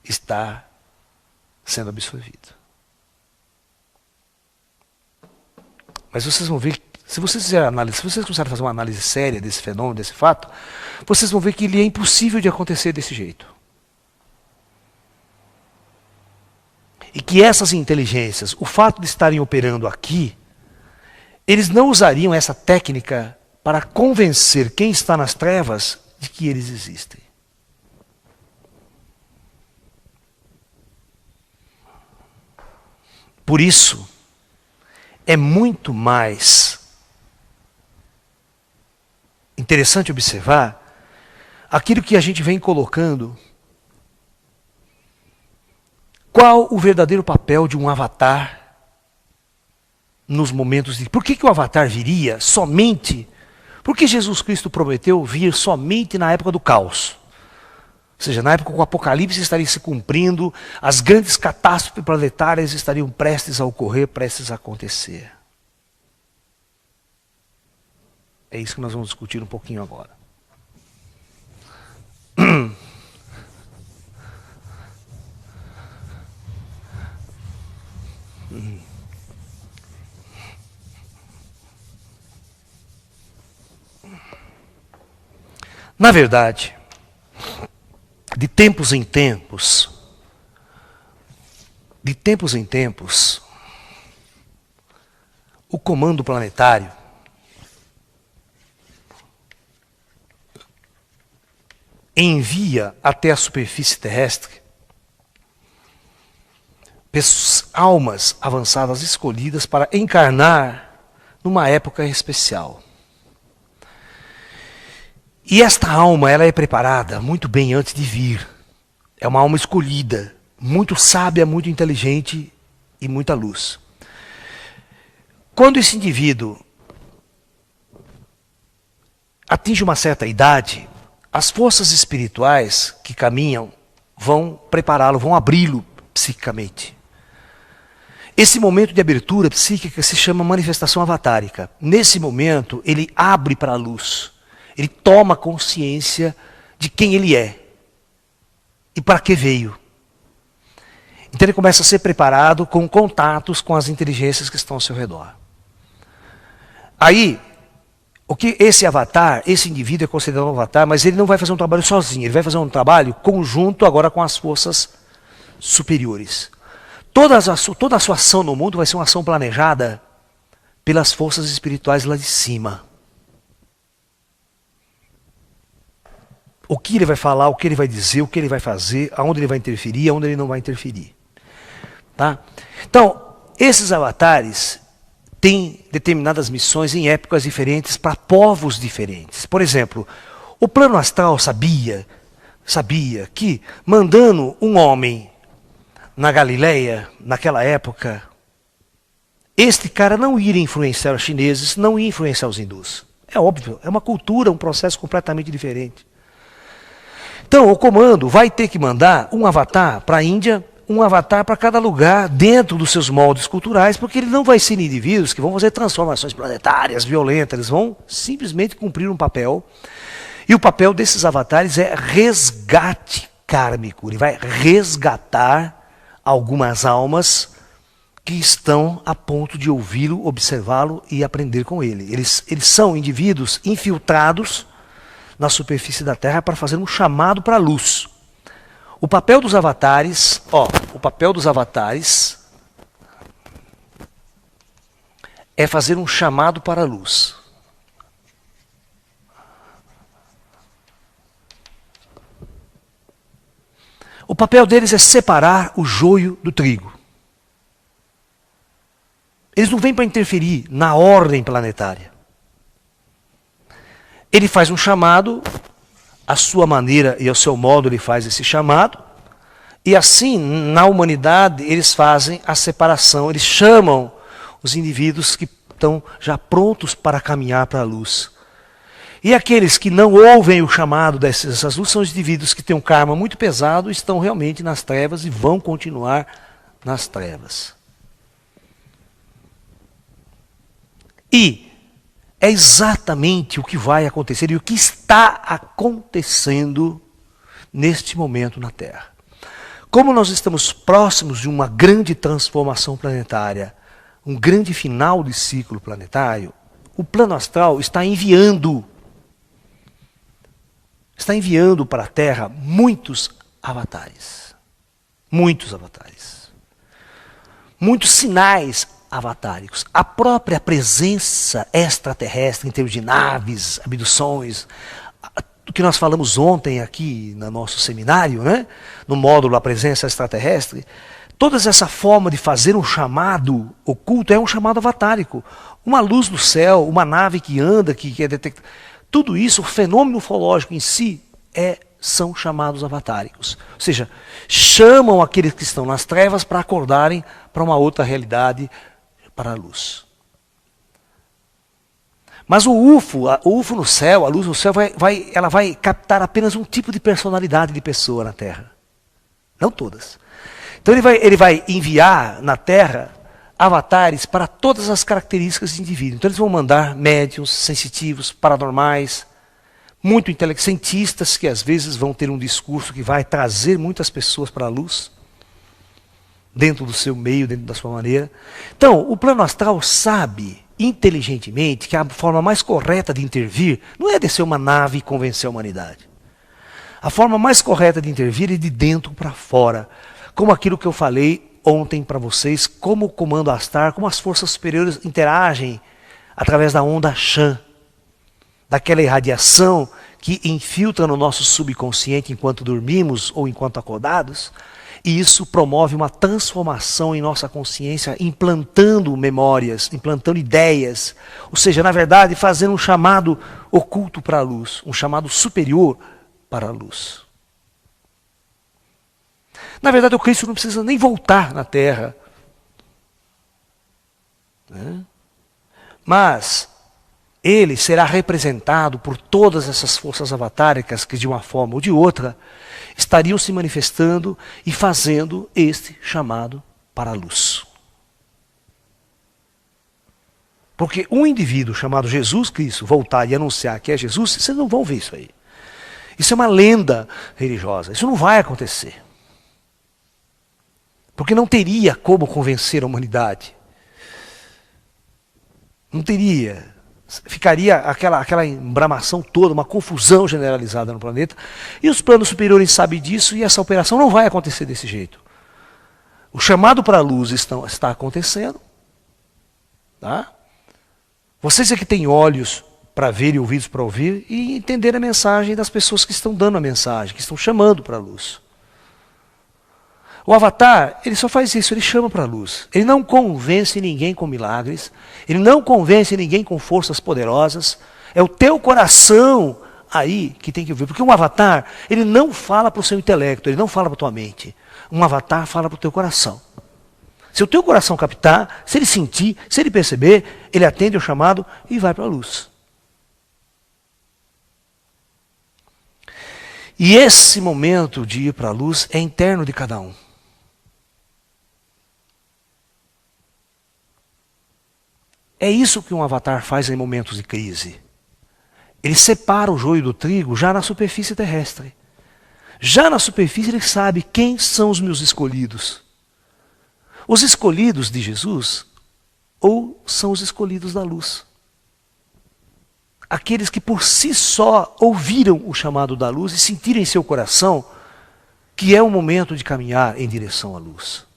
estar sendo absorvidas. Mas vocês vão ver, se vocês começarem a fazer uma análise séria desse fenômeno, desse fato, vocês vão ver que ele é impossível de acontecer desse jeito. E que essas inteligências, o fato de estarem operando aqui, eles não usariam essa técnica para convencer quem está nas trevas de que eles existem. Por isso, é muito mais interessante observar aquilo que a gente vem colocando. Qual o verdadeiro papel de um avatar nos momentos de... Por que o avatar viria somente... Por que Jesus Cristo prometeu vir somente na época do caos? Ou seja, na época que o Apocalipse estaria se cumprindo, as grandes catástrofes planetárias estariam prestes a ocorrer, prestes a acontecer. É isso que nós vamos discutir um pouquinho agora. Na verdade, de tempos em tempos, o comando planetário envia até a superfície terrestre almas avançadas escolhidas para encarnar numa época especial. E esta alma, ela é preparada muito bem antes de vir. É uma alma escolhida, muito sábia, muito inteligente e muita luz. Quando esse indivíduo atinge uma certa idade, as forças espirituais que caminham vão prepará-lo, vão abri-lo psiquicamente. Esse momento de abertura psíquica se chama manifestação avatárica. Nesse momento, ele abre para a luz. Ele toma consciência de quem ele é e para que veio. Então ele começa a ser preparado com contatos com as inteligências que estão ao seu redor. Aí, o que esse avatar, esse indivíduo é considerado um avatar, mas ele não vai fazer um trabalho sozinho, ele vai fazer um trabalho conjunto agora com as forças superiores. Toda a sua ação no mundo vai ser uma ação planejada pelas forças espirituais lá de cima. O que ele vai falar, o que ele vai dizer, o que ele vai fazer, aonde ele vai interferir, aonde ele não vai interferir. Tá? Então, esses avatares têm determinadas missões em épocas diferentes para povos diferentes. Por exemplo, o plano astral sabia que mandando um homem na Galileia, naquela época, este cara não iria influenciar os chineses, não ia influenciar os hindus. É óbvio, é uma cultura, um processo completamente diferente. Então, o comando vai ter que mandar um avatar para a Índia, um avatar para cada lugar, dentro dos seus moldes culturais, porque ele não vai ser indivíduos que vão fazer transformações planetárias, violentas, eles vão simplesmente cumprir um papel. E o papel desses avatares é resgate kármico, ele vai resgatar algumas almas que estão a ponto de ouvi-lo, observá-lo e aprender com ele. Eles são indivíduos infiltrados na superfície da Terra para fazer um chamado para a luz. O papel dos avatares, é fazer um chamado para a luz. O papel deles é separar o joio do trigo. Eles não vêm para interferir na ordem planetária. Ele faz um chamado, a sua maneira e ao seu modo ele faz esse chamado, e assim, na humanidade, eles fazem a separação, eles chamam os indivíduos que estão já prontos para caminhar para a luz. E aqueles que não ouvem o chamado dessas luzes são os indivíduos que têm um karma muito pesado, estão realmente nas trevas e vão continuar nas trevas. E é exatamente o que vai acontecer e o que está acontecendo neste momento na Terra. Como nós estamos próximos de uma grande transformação planetária, um grande final de ciclo planetário, o plano astral está enviando para a Terra muitos avatares. Muitos avatares. Muitos sinais avatáricos. A própria presença extraterrestre em termos de naves, abduções, o que nós falamos ontem aqui no nosso seminário, né? No módulo A Presença Extraterrestre, toda essa forma de fazer um chamado oculto é um chamado avatárico. Uma luz no céu, uma nave que anda, que é detectada. Tudo isso, o fenômeno ufológico em si, são chamados avatáricos. Ou seja, chamam aqueles que estão nas trevas para acordarem para uma outra realidade, para a luz. Mas o UFO no céu, a luz no céu, ela vai captar apenas um tipo de personalidade de pessoa na Terra. Não todas. Então ele vai enviar na Terra avatares para todas as características de indivíduo. Então eles vão mandar médiuns, sensitivos, paranormais, muito intelectuais, cientistas que às vezes vão ter um discurso que vai trazer muitas pessoas para a luz, dentro do seu meio, dentro da sua maneira. Então, o plano astral sabe inteligentemente que a forma mais correta de intervir não é descer uma nave e convencer a humanidade. A forma mais correta de intervir é de dentro para fora. Como aquilo que eu falei ontem para vocês, como o comando astral, como as forças superiores interagem através da onda Chan, daquela irradiação que infiltra no nosso subconsciente enquanto dormimos ou enquanto acordados, e isso promove uma transformação em nossa consciência, implantando memórias, implantando ideias, ou seja, na verdade, fazendo um chamado oculto para a luz, um chamado superior para a luz. Na verdade, o Cristo não precisa nem voltar na Terra. Né? Mas ele será representado por todas essas forças avatáricas que, de uma forma ou de outra, estariam se manifestando e fazendo este chamado para a luz. Porque um indivíduo chamado Jesus Cristo voltar e anunciar que é Jesus, vocês não vão ver isso aí. Isso é uma lenda religiosa. Isso não vai acontecer. Porque não teria como convencer a humanidade. Não teria. Ficaria aquela embramação toda, uma confusão generalizada no planeta. E os planos superiores sabem disso e essa operação não vai acontecer desse jeito. O chamado para a luz está acontecendo. Tá? Vocês é que têm olhos para ver e ouvidos para ouvir e entender a mensagem das pessoas que estão dando a mensagem, que estão chamando para a luz. O avatar, ele só faz isso, ele chama para a luz. Ele não convence ninguém com milagres, ele não convence ninguém com forças poderosas. É o teu coração aí que tem que ouvir. Porque um avatar, ele não fala para o seu intelecto, ele não fala para a tua mente. Um avatar fala para o teu coração. Se o teu coração captar, se ele sentir, se ele perceber, ele atende ao chamado e vai para a luz. E esse momento de ir para a luz é interno de cada um. É isso que um avatar faz em momentos de crise. Ele separa o joio do trigo já na superfície terrestre. Já na superfície ele sabe quem são os meus escolhidos. Os escolhidos de Jesus ou são os escolhidos da luz. Aqueles que por si só ouviram o chamado da luz e sentiram em seu coração que é o momento de caminhar em direção à luz.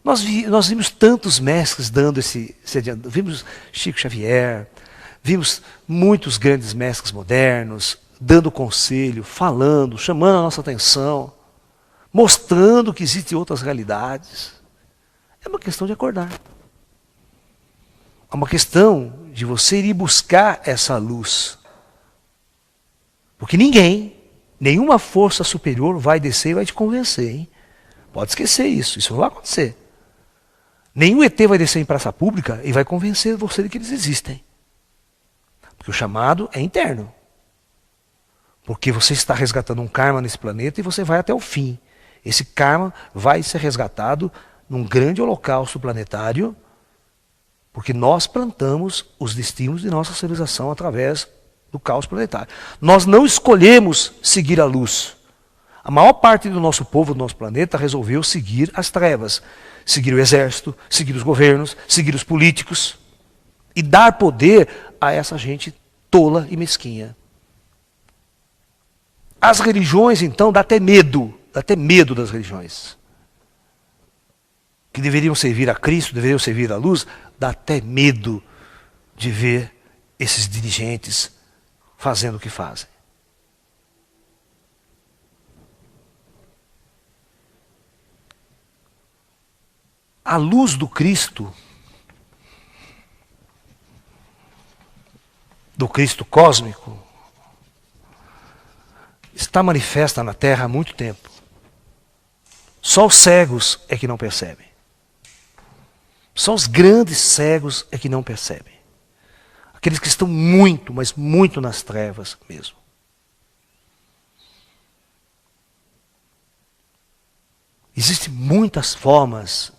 Nós vimos tantos mestres dando esse adiantamento. Vimos Chico Xavier, vimos muitos grandes mestres modernos dando conselho, falando, chamando a nossa atenção, mostrando que existem outras realidades. É uma questão de acordar. É uma questão de você ir buscar essa luz. Porque nenhuma força superior vai descer e vai te convencer, hein? Pode esquecer isso não vai acontecer. Nenhum ET vai descer em praça pública e vai convencer você de que eles existem. Porque o chamado é interno. Porque você está resgatando um karma nesse planeta e você vai até o fim. Esse karma vai ser resgatado num grande holocausto planetário, porque nós plantamos os destinos de nossa civilização através do caos planetário. Nós não escolhemos seguir a luz. A maior parte do nosso povo, do nosso planeta, resolveu seguir as trevas. Seguir o exército, seguir os governos, seguir os políticos. E dar poder a essa gente tola e mesquinha. As religiões, então, dá até medo das religiões. Que deveriam servir a Cristo, deveriam servir a luz, dá até medo de ver esses dirigentes fazendo o que fazem. A luz do Cristo cósmico, está manifesta na Terra há muito tempo. Só os cegos é que não percebem. Só os grandes cegos é que não percebem. Aqueles que estão muito, mas muito nas trevas mesmo. Existem muitas formas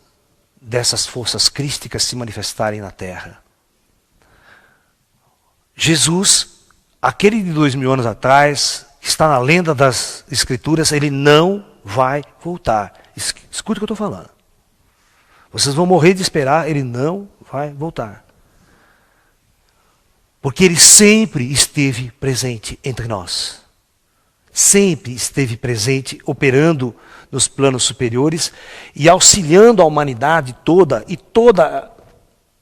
dessas forças crísticas se manifestarem na Terra. Jesus, aquele de 2000 anos atrás, que está na lenda das Escrituras, ele não vai voltar. Escute o que eu estou falando. Vocês vão morrer de esperar, ele não vai voltar. Porque ele sempre esteve presente entre nós. Sempre esteve presente, operando nos planos superiores e auxiliando a humanidade toda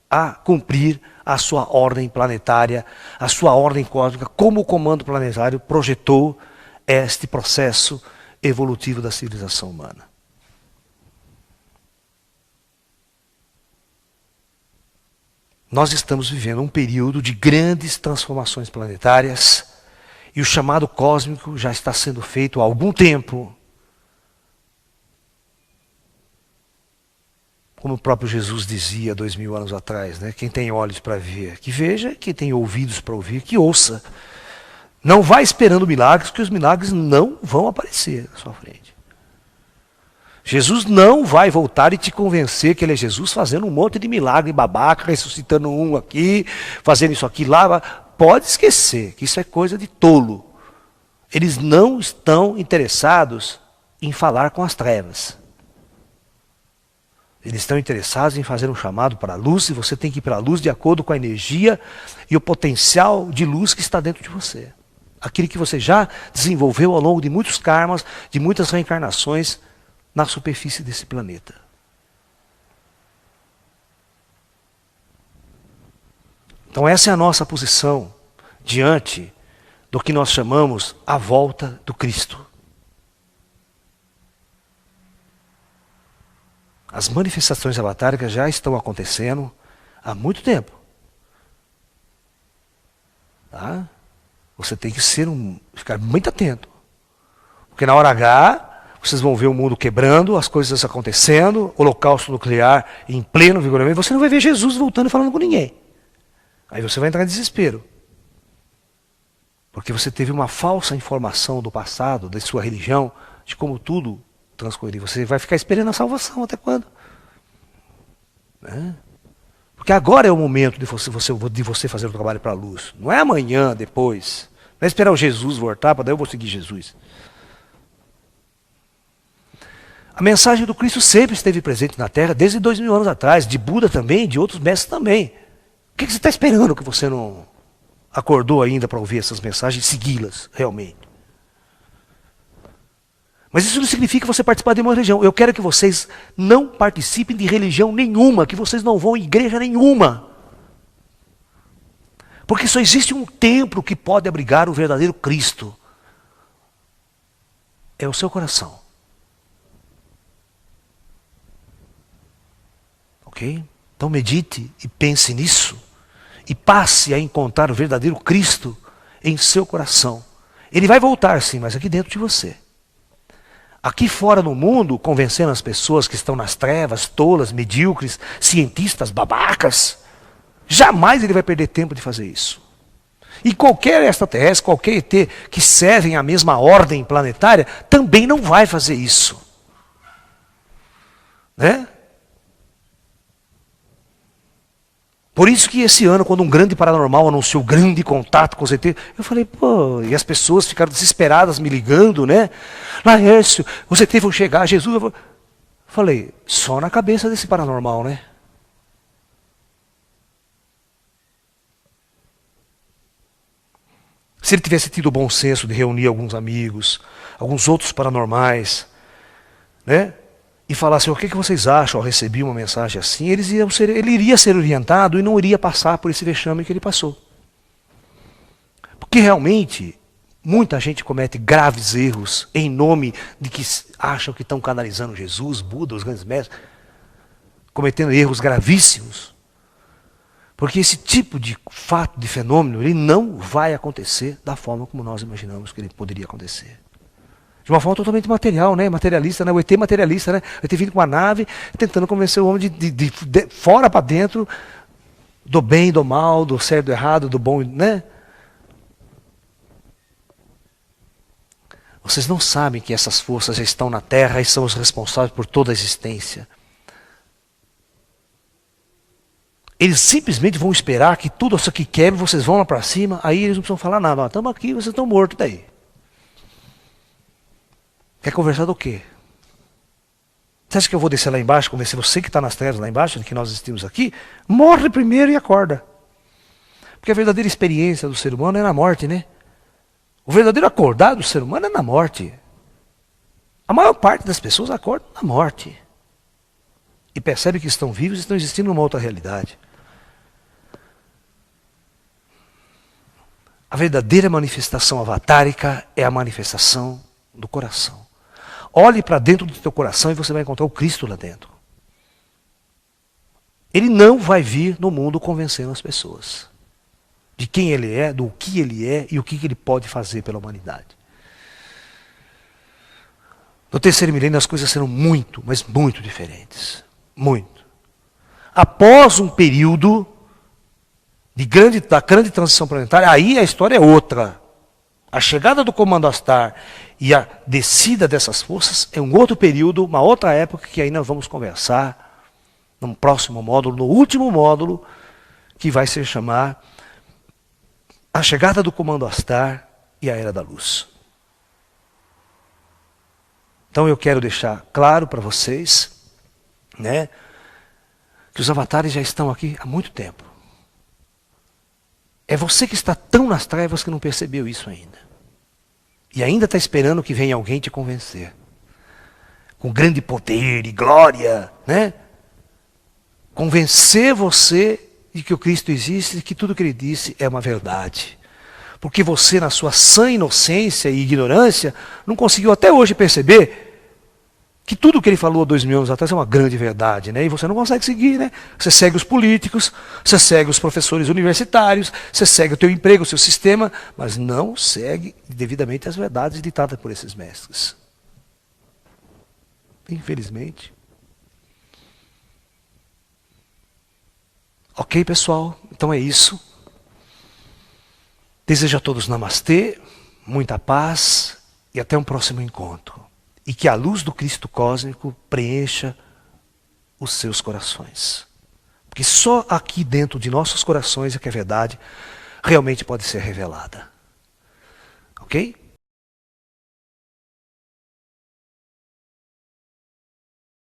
a cumprir a sua ordem planetária, a sua ordem cósmica, como o comando planetário projetou este processo evolutivo da civilização humana. Nós estamos vivendo um período de grandes transformações planetárias e o chamado cósmico já está sendo feito há algum tempo. como o próprio Jesus dizia 2000 anos atrás, né? Quem tem olhos para ver, que veja, quem tem ouvidos para ouvir, que ouça. Não vá esperando milagres, porque os milagres não vão aparecer na sua frente. Jesus não vai voltar e te convencer que ele é Jesus fazendo um monte de milagre babaca, ressuscitando um aqui, fazendo isso aqui lá. Pode esquecer que isso é coisa de tolo. Eles não estão interessados em falar com as trevas. Eles estão interessados em fazer um chamado para a luz, e você tem que ir para a luz de acordo com a energia e o potencial de luz que está dentro de você. Aquele que você já desenvolveu ao longo de muitos karmas, de muitas reencarnações na superfície desse planeta. Então essa é a nossa posição diante do que nós chamamos a volta do Cristo. As manifestações avatáricas já estão acontecendo há muito tempo. Tá? Você tem que ficar muito atento. Porque na hora H, vocês vão ver o mundo quebrando, as coisas acontecendo, holocausto nuclear em pleno vigoramento. Você não vai ver Jesus voltando e falando com ninguém. Aí você vai entrar em desespero. Porque você teve uma falsa informação do passado, da sua religião, de como tudo transcorrer. Você vai ficar esperando a salvação até quando? Né? Porque agora é o momento de você fazer o trabalho para a luz. Não é amanhã, depois. Não é esperar o Jesus voltar para daí eu vou seguir Jesus. A mensagem do Cristo sempre esteve presente na Terra, desde 2000 anos atrás, de Buda também, de outros mestres também. O que você está esperando que você não acordou ainda para ouvir essas mensagens e segui-las realmente? Mas isso não significa você participar de uma religião. Eu quero que vocês não participem de religião nenhuma, que vocês não vão em igreja nenhuma. Porque só existe um templo que pode abrigar o verdadeiro Cristo. É o seu coração. Ok? Então medite e pense nisso. E passe a encontrar o verdadeiro Cristo em seu coração. Ele vai voltar sim, mas aqui dentro de você. Aqui fora no mundo, convencendo as pessoas que estão nas trevas, tolas, medíocres, cientistas, babacas. Jamais ele vai perder tempo de fazer isso. E qualquer extraterrestre, qualquer ET que servem à mesma ordem planetária, também não vai fazer isso. Né? Por isso que esse ano, quando um grande paranormal anunciou grande contato com os ET, eu falei, pô, e as pessoas ficaram desesperadas me ligando, né? Laércio, os ET vão chegar, Jesus... Eu falei, só na cabeça desse paranormal, né? Se ele tivesse tido o bom senso de reunir alguns amigos, alguns outros paranormais, né? E falar assim, o que vocês acham ao receber uma mensagem assim, ele iria ser orientado e não iria passar por esse vexame que ele passou. Porque realmente, muita gente comete graves erros em nome de que acham que estão canalizando Jesus, Buda, os grandes mestres, cometendo erros gravíssimos. Porque esse tipo de fato, de fenômeno, ele não vai acontecer da forma como nós imaginamos que ele poderia acontecer. De uma forma totalmente material, né? Materialista, né? O ET materialista, né? O ET vindo com uma nave, tentando convencer o homem de fora para dentro, do bem, do mal, do certo, do errado, do bom, né? Vocês não sabem que essas forças já estão na Terra e são os responsáveis por toda a existência. Eles simplesmente vão esperar que tudo isso aqui quebre, vocês vão lá para cima, aí eles não precisam falar nada. Estamos aqui, vocês estão mortos daí. Quer conversar do quê? Você acha que eu vou descer lá embaixo, convencer você que está nas trevas lá embaixo, que nós existimos aqui? Morre primeiro e acorda. Porque a verdadeira experiência do ser humano é na morte, né? O verdadeiro acordar do ser humano é na morte. A maior parte das pessoas acorda na morte. E percebe que estão vivos e estão existindo numa outra realidade. A verdadeira manifestação avatárica é a manifestação do coração. Olhe para dentro do teu coração e você vai encontrar o Cristo lá dentro. Ele não vai vir no mundo convencendo as pessoas de quem ele é, do que ele é e o que ele pode fazer pela humanidade. No terceiro milênio as coisas serão muito, mas muito diferentes. Muito. após um período da grande transição planetária, aí a história é outra. A chegada do Comando Astar e a descida dessas forças é um outro período, uma outra época que ainda vamos conversar no próximo módulo, no último módulo, que vai se chamar a chegada do Comando Astar e a Era da Luz. Então eu quero deixar claro para vocês, né, que os avatares já estão aqui há muito tempo. É você que está tão nas trevas que não percebeu isso ainda. E ainda está esperando que venha alguém te convencer. Com grande poder e glória, né? Convencer você de que o Cristo existe e que tudo que ele disse é uma verdade. Porque você, na sua sã inocência e ignorância, não conseguiu até hoje perceber que tudo que ele falou 2000 anos atrás é uma grande verdade, né? E você não consegue seguir, né? Você segue os políticos, você segue os professores universitários, você segue o teu emprego, o seu sistema, mas não segue devidamente as verdades ditadas por esses mestres. Infelizmente. Ok, pessoal? Então é isso. Desejo a todos namastê, muita paz e até um próximo encontro. E que a luz do Cristo cósmico preencha os seus corações. Porque só aqui dentro de nossos corações é que a verdade realmente pode ser revelada. Ok?